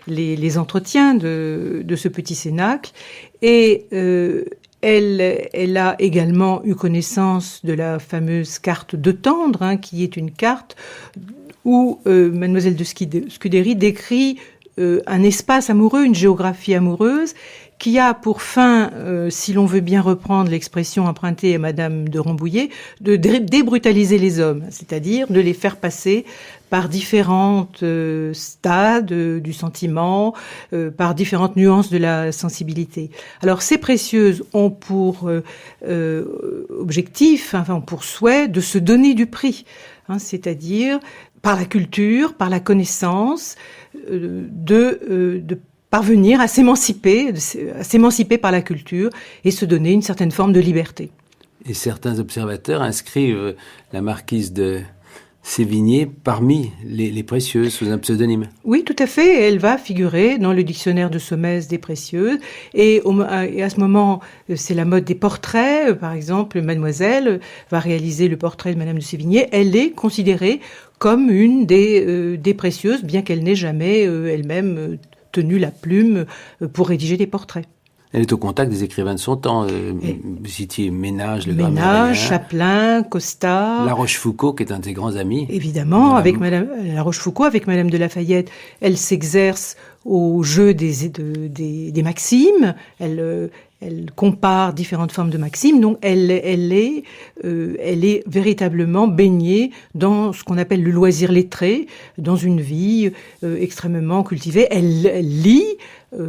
les entretiens de ce petit cénacle. Et elle a également eu connaissance de la fameuse carte de Tendre, qui est une carte où Mademoiselle de Scudéry décrit un espace amoureux, une géographie amoureuse, qui a pour fin, si l'on veut bien reprendre l'expression empruntée à Madame de Rambouillet, de débrutaliser les hommes, c'est-à-dire de les faire passer par différentes stades du sentiment, par différentes nuances de la sensibilité. Alors ces précieuses ont pour objectif, pour souhait, de se donner du prix, c'est-à-dire par la culture, par la connaissance, de parvenir à s'émanciper par la culture et se donner une certaine forme de liberté. Et certains observateurs inscrivent la marquise de Sévigné parmi les précieuses sous un pseudonyme. Oui, tout à fait. Elle va figurer dans le dictionnaire de Sommès des précieuses. Et à ce moment, c'est la mode des portraits. Par exemple, Mademoiselle va réaliser le portrait de Madame de Sévigné. Elle est considérée comme une des précieuses, bien qu'elle n'ait jamais elle-même tenu la plume pour rédiger des portraits. Elle est au contact des écrivains de son temps. Vous citiez Ménage, Chapelain, Costa. La Rochefoucauld, qui est un de ses grands amis. Évidemment, avec La Rochefoucauld, avec Madame de Lafayette, elle s'exerce au jeu des maximes. Elle compare différentes formes de maximes. Donc, elle est véritablement baignée dans ce qu'on appelle le loisir lettré, dans une vie extrêmement cultivée. Elle lit.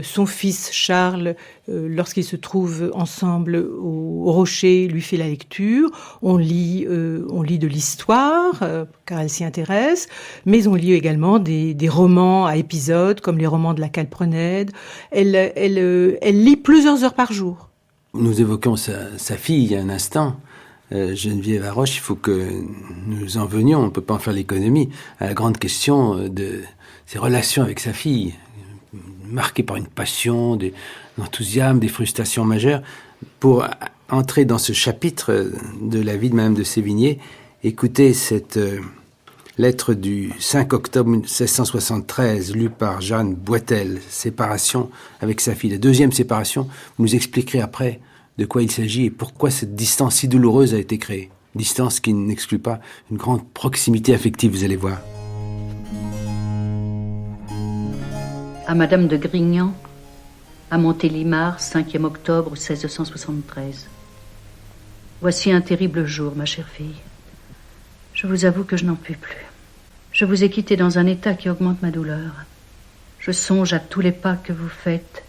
Son fils Charles, lorsqu'ils se trouvent ensemble au Rocher, lui fait la lecture. On lit de l'histoire, car elle s'y intéresse, mais on lit également des romans à épisodes, comme les romans de la Calprenède. Elle lit plusieurs heures par jour. Nous évoquons sa fille il y a un instant. Geneviève Haroche, il faut que nous en venions, on ne peut pas en faire l'économie, à la grande question de ses relations avec sa fille, marquée par une passion, un enthousiasme, des frustrations majeures. Pour entrer dans ce chapitre de la vie de Madame de Sévigné, écoutez cette lettre du 5 octobre 1673, lue par Jeanne Boitel, séparation avec sa fille. La deuxième séparation, vous nous expliquerez après de quoi il s'agit et pourquoi cette distance si douloureuse a été créée. Distance qui n'exclut pas une grande proximité affective, vous allez voir. À Madame de Grignan, à Montélimar, 5e octobre 1673. Voici un terrible jour, ma chère fille. Je vous avoue que je n'en puis plus. Je vous ai quitté dans un état qui augmente ma douleur. Je songe à tous les pas que vous faites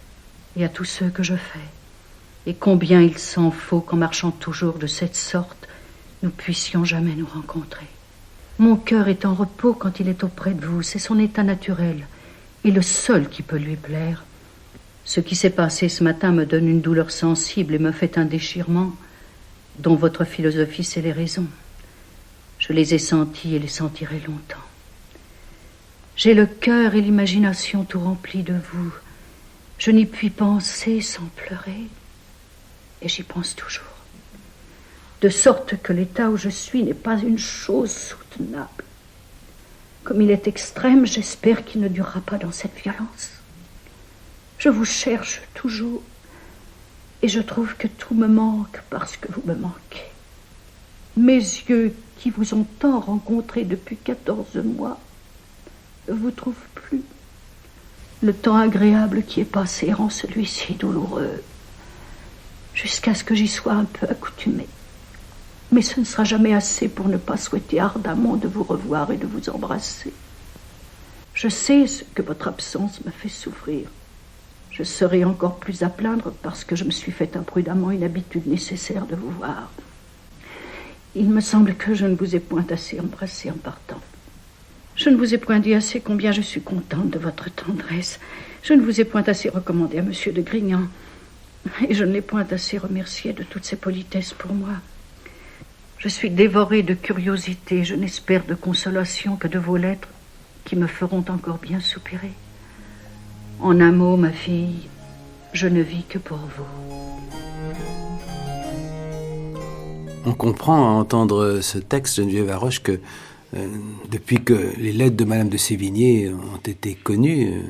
et à tous ceux que je fais. Et combien il s'en faut qu'en marchant toujours de cette sorte, nous puissions jamais nous rencontrer. Mon cœur est en repos quand il est auprès de vous. C'est son état naturel. Et le seul qui peut lui plaire. Ce qui s'est passé ce matin me donne une douleur sensible et me fait un déchirement dont votre philosophie sait les raisons. Je les ai sentis et les sentirai longtemps. J'ai le cœur et l'imagination tout remplis de vous. Je n'y puis penser sans pleurer. Et j'y pense toujours. de sorte que l'état où je suis n'est pas une chose soutenable. Comme il est extrême, j'espère qu'il ne durera pas dans cette violence. Je vous cherche toujours, et je trouve que tout me manque parce que vous me manquez. Mes yeux, qui vous ont tant rencontré depuis 14 mois, ne vous trouvent plus. Le temps agréable qui est passé rend celui-ci douloureux, jusqu'à ce que j'y sois un peu accoutumée. Mais ce ne sera jamais assez pour ne pas souhaiter ardemment de vous revoir et de vous embrasser. Je sais ce que votre absence me fait souffrir. Je serai encore plus à plaindre parce que je me suis fait imprudemment une habitude nécessaire de vous voir. Il me semble que je ne vous ai point assez embrassé en partant. Je ne vous ai point dit assez combien je suis contente de votre tendresse. Je ne vous ai point assez recommandé à Monsieur de Grignan. Et je ne l'ai point assez remercié de toutes ses politesses pour moi. Je suis dévorée de curiosité. Je n'espère de consolation que de vos lettres qui me feront encore bien soupirer. En un mot, ma fille, je ne vis que pour vous. On comprend à entendre ce texte, Geneviève Haroche, que depuis que les lettres de Madame de Sévigné ont été connues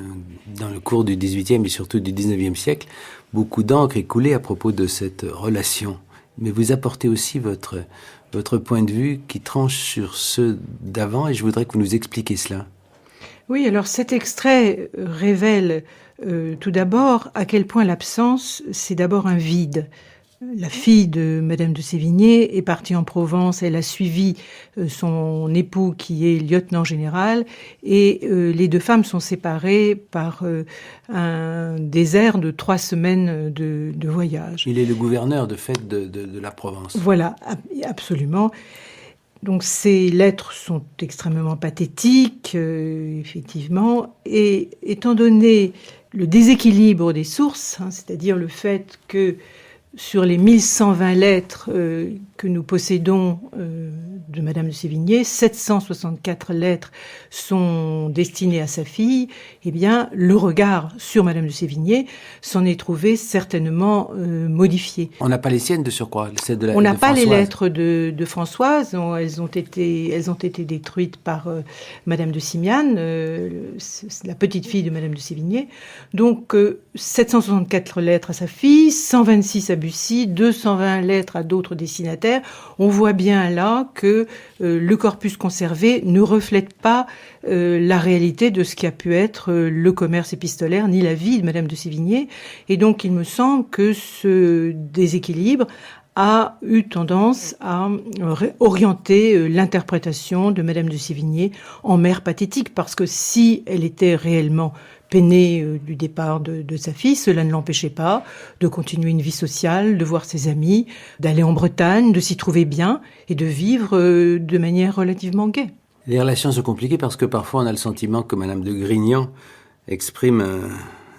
dans le cours du XVIIIe et surtout du XIXe siècle, beaucoup d'encre est coulée à propos de cette relation. Mais vous apportez aussi votre point de vue qui tranche sur ceux d'avant, et je voudrais que vous nous expliquiez cela. Oui, alors cet extrait révèle tout d'abord à quel point l'absence, c'est d'abord un vide. La fille de Madame de Sévigné est partie en Provence, elle a suivi son époux qui est lieutenant général, et les deux femmes sont séparées par un désert de 3 semaines de voyage. Il est le gouverneur de fait de la Provence. Voilà, absolument. Donc ces lettres sont extrêmement pathétiques, effectivement, et étant donné le déséquilibre des sources, c'est-à-dire le fait que sur les 1120 lettres que nous possédons de Madame de Sévigné, 764 lettres sont destinées à sa fille, eh bien, le regard sur Madame de Sévigné s'en est trouvé certainement modifié. On n'a pas les siennes de surcroît, celles de On n'a de pas les Françoise. lettres de Françoise, elles ont été détruites par Madame de Simiane, la petite fille de Madame de Sévigné. Donc 764 lettres à sa fille, 126 à Bussy, 220 lettres à d'autres destinataires. On voit bien là que le corpus conservé ne reflète pas la réalité de ce qui a pu être le commerce épistolaire, ni la vie de Madame de Sévigné. Et donc il me semble que ce déséquilibre a eu tendance à orienter l'interprétation de Madame de Sévigné en mère pathétique, parce que si elle était réellement peinée du départ de sa fille, cela ne l'empêchait pas de continuer une vie sociale, de voir ses amis, d'aller en Bretagne, de s'y trouver bien et de vivre de manière relativement gaie. Les relations sont compliquées parce que parfois on a le sentiment que Madame de Grignan exprime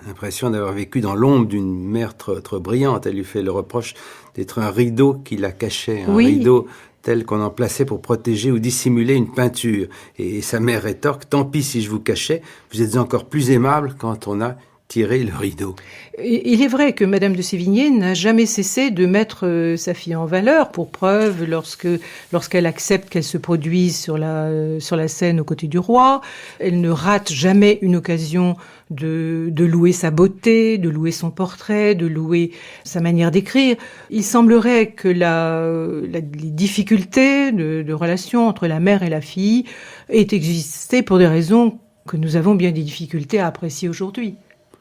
l'impression d'avoir vécu dans l'ombre d'une mère trop brillante. Elle lui fait le reproche d'être un rideau qui la cachait, un rideau tel qu'on en plaçait pour protéger ou dissimuler une peinture. Et sa mère rétorque: tant pis si je vous cachais, vous êtes encore plus aimable quand on a tiré le rideau. Il est vrai que Madame de Sévigné n'a jamais cessé de mettre sa fille en valeur, pour preuve lorsqu'elle accepte qu'elle se produise sur la scène aux côtés du roi. Elle ne rate jamais une occasion de louer sa beauté, de louer son portrait, de louer sa manière d'écrire. Il semblerait que les difficultés de relation entre la mère et la fille aient existé pour des raisons que nous avons bien des difficultés à apprécier aujourd'hui.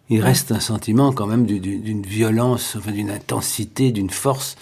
Il reste un sentiment quand même d'une violence, enfin d'une intensité, d'une force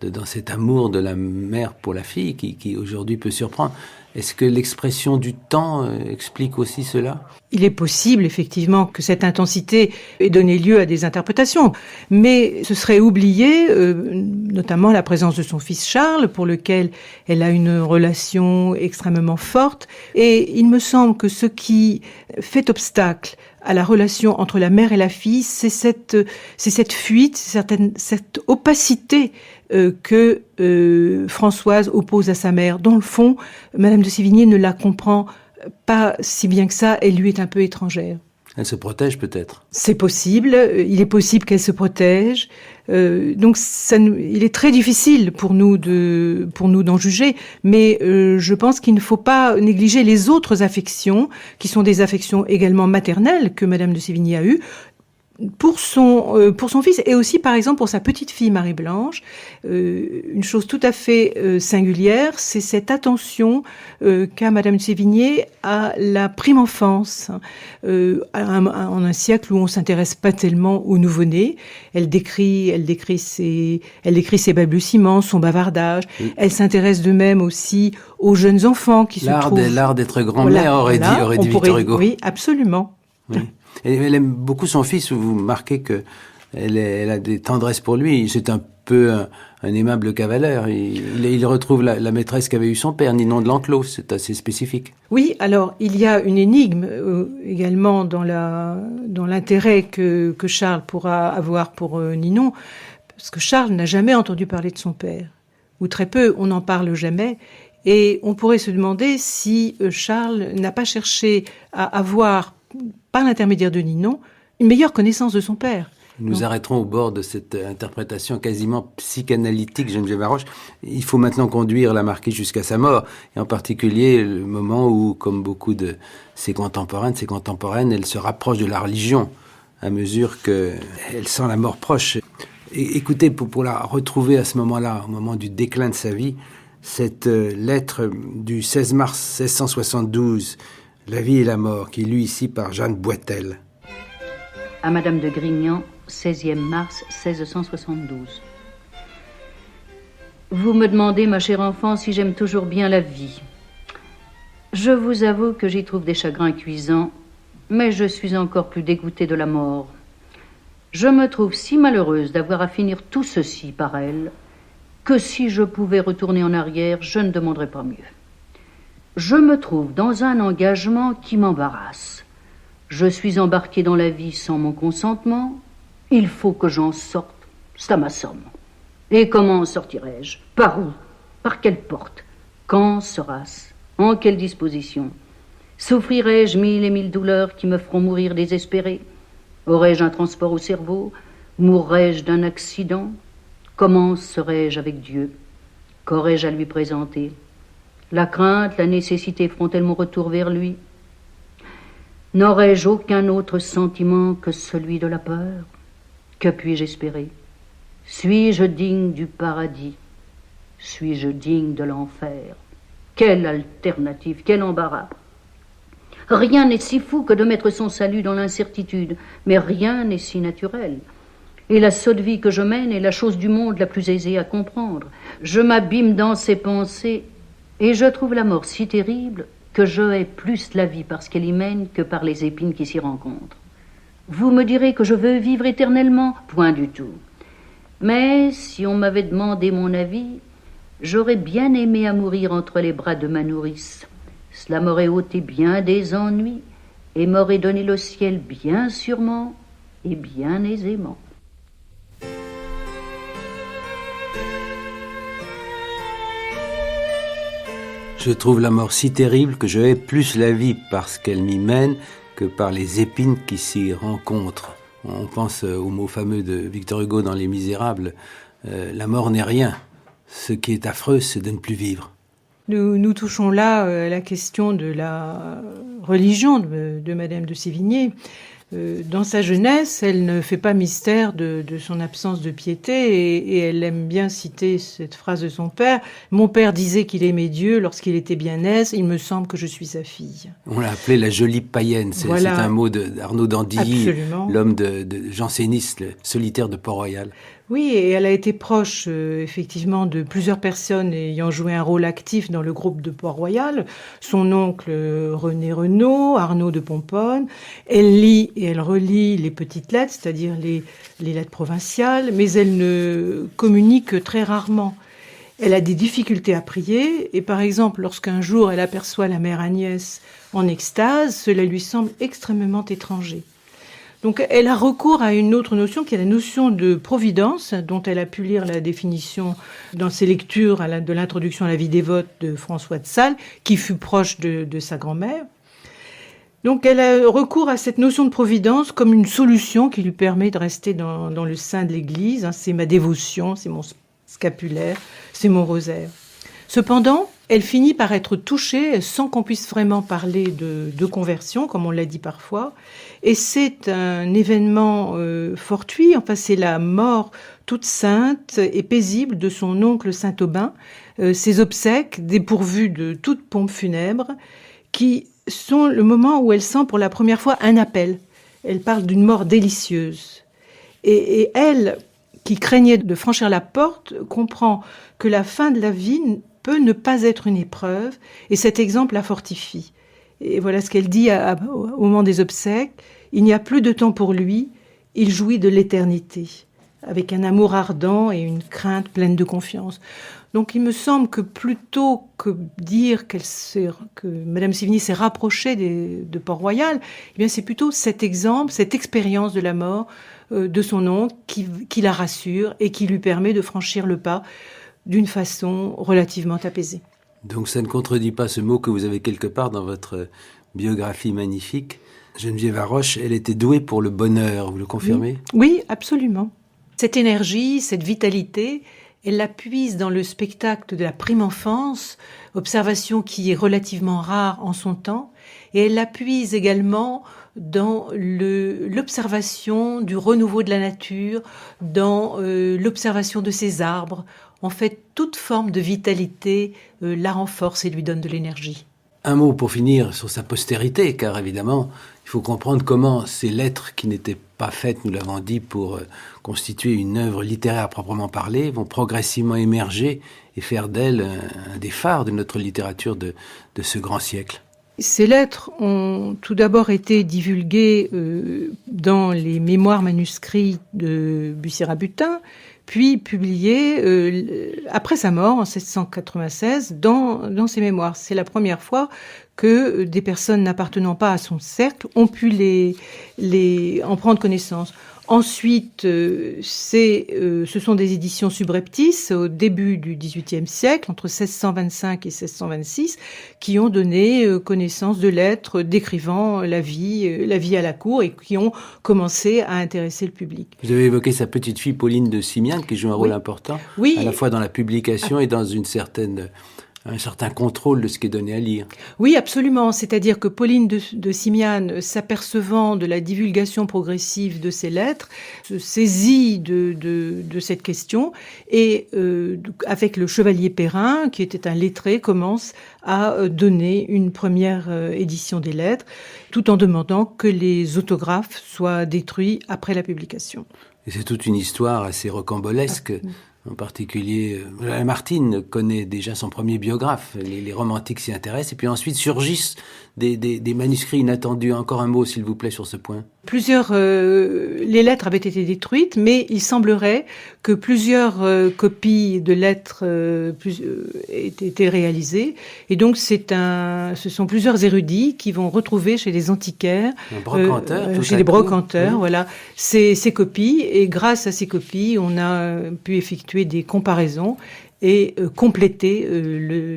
dans cet amour de la mère pour la fille qui aujourd'hui peut surprendre. Est-ce que l'expression du temps explique aussi cela ? Il est possible, effectivement, que cette intensité ait donné lieu à des interprétations, mais ce serait oublier notamment la présence de son fils Charles, pour lequel elle a une relation extrêmement forte. Et il me semble que ce qui fait obstacle à la relation entre la mère et la fille, c'est cette fuite, cette opacité que Françoise oppose à sa mère. Dans le fond, Madame de Sévigné ne la comprend pas si bien que ça, elle lui est un peu étrangère. Elle se protège peut-être. C'est possible, il est possible qu'elle se protège. Donc il est très difficile pour nous d'en juger, mais je pense qu'il ne faut pas négliger les autres affections, qui sont des affections également maternelles que Madame de Sévigné a eues, pour son fils et aussi par exemple pour sa petite fille Marie-Blanche. Une chose tout à fait singulière, c'est cette attention qu'a Madame de Sévigné à la prime enfance, en un siècle où on s'intéresse pas tellement aux nouveau-nés. Elle décrit ses balbutiements, son bavardage. Oui. Elle s'intéresse de même aussi aux jeunes enfants qui se trouvent. L'art d'être grand-mère, aurait dit Victor Hugo. Oui, absolument. Oui. Et elle aime beaucoup son fils. Vous remarquez que elle a des tendresses pour lui. C'est un peu un aimable cavalier. Il retrouve la maîtresse qu'avait eu son père, Ninon de l'Enclos. C'est assez spécifique. Oui, alors il y a une énigme également dans l'intérêt que Charles pourra avoir pour Ninon, parce que Charles n'a jamais entendu parler de son père, ou très peu. On n'en parle jamais. Et on pourrait se demander si Charles n'a pas cherché à avoir, par l'intermédiaire de Ninon, une meilleure connaissance de son père. Nous arrêterons au bord de cette interprétation quasiment psychanalytique, Geneviève Laroche. Il faut maintenant conduire la marquise jusqu'à sa mort, et en particulier le moment où, comme beaucoup de ses contemporaines, elle se rapproche de la religion à mesure qu'elle sent la mort proche. Et écoutez, pour la retrouver à ce moment-là, au moment du déclin de sa vie, cette lettre du 16 mars 1672, La vie et la mort, qui est lue ici par Jeanne Boitel. À Madame de Grignan, 16e mars 1672. Vous me demandez, ma chère enfant, si j'aime toujours bien la vie. Je vous avoue que j'y trouve des chagrins cuisants, mais je suis encore plus dégoûtée de la mort. Je me trouve si malheureuse d'avoir à finir tout ceci par elle, que si je pouvais retourner en arrière, je ne demanderais pas mieux. Je me trouve dans un engagement qui m'embarrasse. Je suis embarquée dans la vie sans mon consentement. Il faut que j'en sorte. C'est à ma somme. Et comment en sortirai-je? Par où? Par quelle porte? Quand sera-ce? En quelle disposition? Souffrirai-je 1000 et 1000 douleurs qui me feront mourir désespérée? Aurais-je un transport au cerveau? Mourrais-je d'un accident? Comment serais-je avec Dieu? Qu'aurais-je à lui présenter? La crainte, la nécessité feront-elles mon retour vers lui? N'aurais-je aucun autre sentiment que celui de la peur? Que puis-je espérer? Suis-je digne du paradis? Suis-je digne de l'enfer? Quelle alternative, quel embarras! Rien n'est si fou que de mettre son salut dans l'incertitude, mais rien n'est si naturel. Et la sotte vie que je mène est la chose du monde la plus aisée à comprendre. Je m'abîme dans ses pensées, et je trouve la mort si terrible que je hais plus la vie parce qu'elle y mène que par les épines qui s'y rencontrent. Vous me direz que je veux vivre éternellement? Point du tout. Mais si on m'avait demandé mon avis, j'aurais bien aimé à mourir entre les bras de ma nourrice. Cela m'aurait ôté bien des ennuis et m'aurait donné le ciel bien sûrement et bien aisément. Je trouve la mort si terrible que je hais plus la vie parce qu'elle m'y mène que par les épines qui s'y rencontrent. On pense au mot fameux de Victor Hugo dans Les Misérables. La mort n'est rien. Ce qui est affreux, c'est de ne plus vivre. Nous touchons là la question de la religion de Madame de Sévigné. Dans sa jeunesse, elle ne fait pas mystère de son absence de piété et elle aime bien citer cette phrase de son père. « Mon père disait qu'il aimait Dieu lorsqu'il était bien aise, il me semble que je suis sa fille. » On l'a appelée la jolie païenne. C'est un mot d'Arnaud d'Andilly, l'homme de janséniste, le solitaire de Port-Royal. Oui, et elle a été proche, effectivement, de plusieurs personnes ayant joué un rôle actif dans le groupe de Port-Royal. Son oncle René Renaud, Arnaud de Pomponne. Elle lit et elle relit les petites lettres, c'est-à-dire les lettres provinciales, mais elle ne communique que très rarement. Elle a des difficultés à prier, et par exemple, lorsqu'un jour elle aperçoit la mère Agnès en extase, cela lui semble extrêmement étranger. Donc elle a recours à une autre notion qui est la notion de providence, dont elle a pu lire la définition dans ses lectures de l'introduction à la vie dévote de François de Sales, qui fut proche de sa grand-mère. Donc elle a recours à cette notion de providence comme une solution qui lui permet de rester dans le sein de l'Église. C'est ma dévotion, c'est mon scapulaire, c'est mon rosaire. Cependant, elle finit par être touchée sans qu'on puisse vraiment parler de conversion, comme on l'a dit parfois. Et c'est un événement fortuit, c'est la mort toute sainte et paisible de son oncle Saint-Aubin, ses obsèques dépourvues de toute pompe funèbre, qui sont le moment où elle sent pour la première fois un appel. Elle parle d'une mort délicieuse. Et elle, qui craignait de franchir la porte, comprend que la fin de la vie peut ne pas être une épreuve, et cet exemple la fortifie. Et voilà ce qu'elle dit au moment des obsèques. Il n'y a plus de temps pour lui, il jouit de l'éternité, avec un amour ardent et une crainte pleine de confiance. Donc il me semble que plutôt que dire que Madame Sévigné s'est rapprochée de Port-Royal, eh bien c'est plutôt cet exemple, cette expérience de la mort de son oncle qui la rassure et qui lui permet de franchir le pas d'une façon relativement apaisée. Donc ça ne contredit pas ce mot que vous avez quelque part dans votre biographie magnifique. Geneviève Haroche, elle était douée pour le bonheur, vous le confirmez ? Oui, absolument. Cette énergie, cette vitalité, elle la puise dans le spectacle de la prime enfance, observation qui est relativement rare en son temps, et elle la puise également dans l'observation du renouveau de la nature, dans l'observation de ses arbres. En fait, toute forme de vitalité la renforce et lui donne de l'énergie. Un mot pour finir sur sa postérité, car évidemment, il faut comprendre comment ces lettres qui n'étaient pas faites, nous l'avons dit, pour constituer une œuvre littéraire à proprement parler, vont progressivement émerger et faire d'elle un des phares de notre littérature de ce grand siècle. Ces lettres ont tout d'abord été divulguées dans les mémoires manuscrits de Bussy-Rabutin, puis publiées après sa mort en 1796 dans ses mémoires. C'est la première fois que des personnes n'appartenant pas à son cercle ont pu en prendre connaissance. Ensuite, ce sont des éditions subreptices au début du XVIIIe siècle, entre 1625 et 1626, qui ont donné connaissance de lettres décrivant la vie à la cour et qui ont commencé à intéresser le public. Vous avez évoqué sa petite fille Pauline de Simiane qui joue un rôle important, à la fois dans la publication et dans un certain contrôle de ce qui est donné à lire. Oui, absolument. C'est-à-dire que Pauline de Simiane, s'apercevant de la divulgation progressive de ces lettres, se saisit de cette question et, avec le chevalier Perrin, qui était un lettré, commence à donner une première édition des lettres, tout en demandant que les autographes soient détruits après la publication. Et c'est toute une histoire assez rocambolesque. En particulier, Lamartine connaît déjà son premier biographe, les romantiques s'y intéressent, et puis ensuite surgissent des manuscrits inattendus. Encore un mot, s'il vous plaît, sur ce point. Les lettres avaient été détruites, mais il semblerait que plusieurs copies de lettres aient été réalisées, et donc ce sont plusieurs érudits qui vont retrouver chez les antiquaires, chez les brocanteurs, voilà, ces copies, et grâce à ces copies, on a pu effectuer des comparaisons et compléter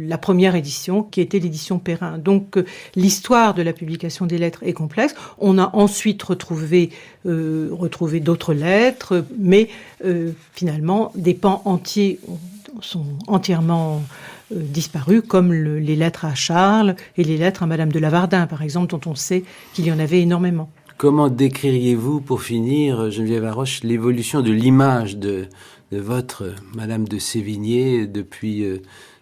la première édition qui était l'édition Perrin. Donc l'histoire de la publication des lettres est complexe. On a ensuite retrouvé d'autres lettres, mais finalement des pans entiers sont entièrement disparus, comme les lettres à Charles et les lettres à Madame de Lavardin, par exemple, dont on sait qu'il y en avait énormément. Comment décririez-vous, pour finir, Geneviève Haroche, l'évolution de l'image de votre Madame de Sévigné depuis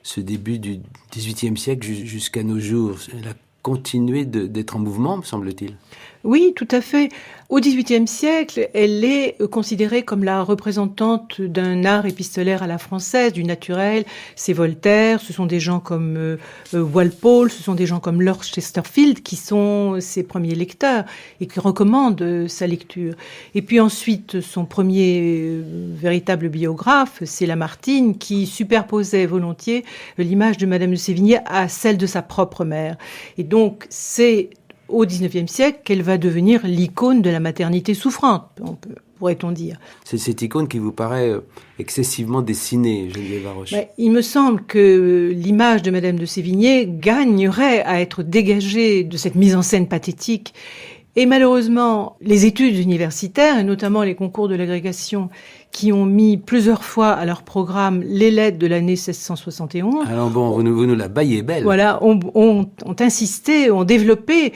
ce début du XVIIIe siècle jusqu'à nos jours? Elle a continué d'être en mouvement, me semble-t-il. Oui, tout à fait. Au XVIIIe siècle, elle est considérée comme la représentante d'un art épistolaire à la française, du naturel. C'est Voltaire, ce sont des gens comme Walpole, ce sont des gens comme Lord Chesterfield qui sont ses premiers lecteurs et qui recommandent sa lecture. Et puis ensuite, son premier véritable biographe, c'est Lamartine, qui superposait volontiers l'image de Madame de Sévigné à celle de sa propre mère. Et donc, c'est au XIXe siècle qu'elle va devenir l'icône de la maternité souffrante. On peut pourrait-on dire. C'est cette icône qui vous paraît excessivement dessinée, Geneviève Haroche. Il me semble que l'image de Madame de Sévigné gagnerait à être dégagée de cette mise en scène pathétique. Et malheureusement, les études universitaires, et notamment les concours de l'agrégation, qui ont mis plusieurs fois à leur programme les lettres de l'année 1671. Alors bon, vous nous la baillez belle. Voilà, ont insisté, ont développé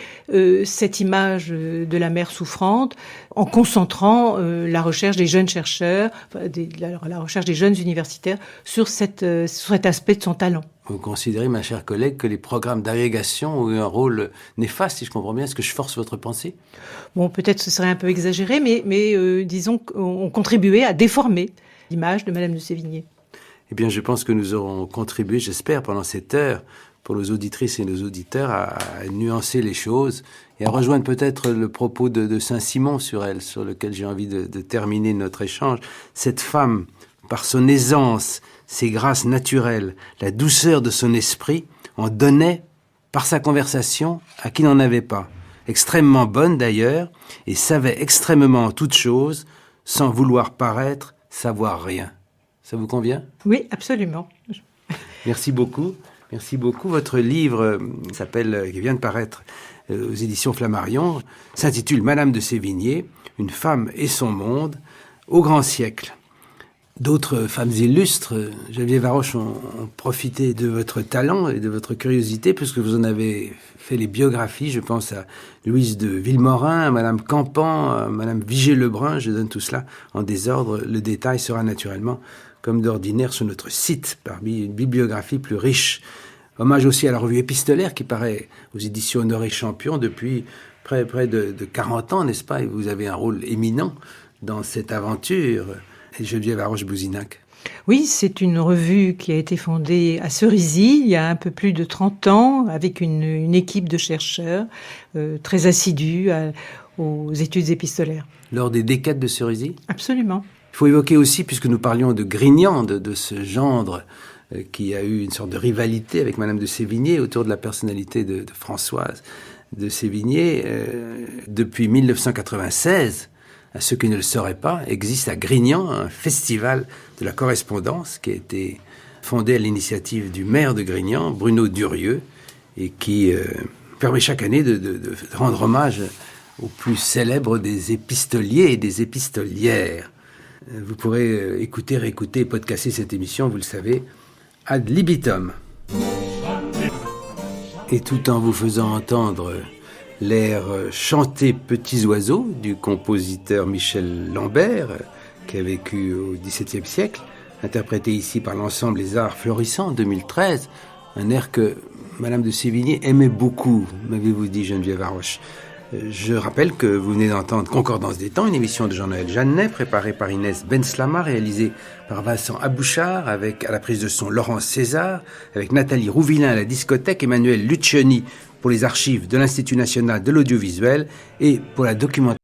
cette image de la mère souffrante en concentrant la recherche des jeunes chercheurs, la recherche des jeunes universitaires sur cet aspect de son talent. Vous considérez, ma chère collègue, que les programmes d'agrégation ont eu un rôle néfaste, si je comprends bien. Est-ce que je force votre pensée ? Bon, peut-être ce serait un peu exagéré, mais disons qu'on contribuait à déformer l'image de Madame de Sévigné. Eh bien, je pense que nous aurons contribué, j'espère, pendant cette heure, pour nos auditrices et nos auditeurs, à nuancer les choses et à rejoindre peut-être le propos de Saint-Simon sur elle, sur lequel j'ai envie de terminer notre échange. Cette femme, par son aisance, ses grâces naturelles, la douceur de son esprit, en donnait, par sa conversation, à qui n'en avait pas. Extrêmement bonne d'ailleurs, et savait extrêmement en toutes choses, sans vouloir paraître savoir rien. Ça vous convient ? Oui, absolument. Merci beaucoup. Merci beaucoup. Votre livre qui vient de paraître aux éditions Flammarion, s'intitule Madame de Sévigné, une femme et son monde, au grand siècle. D'autres femmes illustres, Geneviève Haroche, ont profité de votre talent et de votre curiosité, puisque vous en avez fait les biographies. Je pense à Louise de Villemorin, à Madame Campan, à Madame Vigée-Lebrun. Je donne tout cela en désordre. Le détail sera naturellement, comme d'ordinaire, sur notre site, parmi une bibliographie plus riche. Hommage aussi à la revue épistolaire qui paraît aux éditions Honoré Champion depuis près de 40 ans, n'est-ce pas ? Et vous avez un rôle éminent dans cette aventure. Et Geneviève Haroche-Bouzinac. Oui, c'est une revue qui a été fondée à Cerisy il y a un peu plus de 30 ans avec une équipe de chercheurs très assidus aux études épistolaires. Lors des décades de Cerisy ? Absolument. Il faut évoquer aussi, puisque nous parlions de Grignan, de ce gendre qui a eu une sorte de rivalité avec Madame de Sévigné autour de la personnalité de Françoise de Sévigné. Depuis 1996, à ceux qui ne le sauraient pas, existe à Grignan un festival de la correspondance qui a été fondé à l'initiative du maire de Grignan, Bruno Durieux, et qui permet chaque année de rendre hommage aux plus célèbres des épistoliers et des épistolières. Vous pourrez écouter, réécouter et podcaster cette émission, vous le savez, ad libitum. Et tout en vous faisant entendre l'air « Chanter petits oiseaux » du compositeur Michel Lambert, qui a vécu au XVIIe siècle, interprété ici par l'ensemble Les Arts Florissants en 2013, un air que Madame de Sévigné aimait beaucoup, m'avez-vous dit, Geneviève Haroche. Je rappelle que vous venez d'entendre Concordance des temps, une émission de Jean-Noël Jeannet, préparée par Inès Benslama, réalisée par Vincent Abouchard, avec à la prise de son Laurence César, avec Nathalie Rouvillain à la discothèque, Emmanuel Lucioni pour les archives de l'Institut national de l'audiovisuel et pour la documentation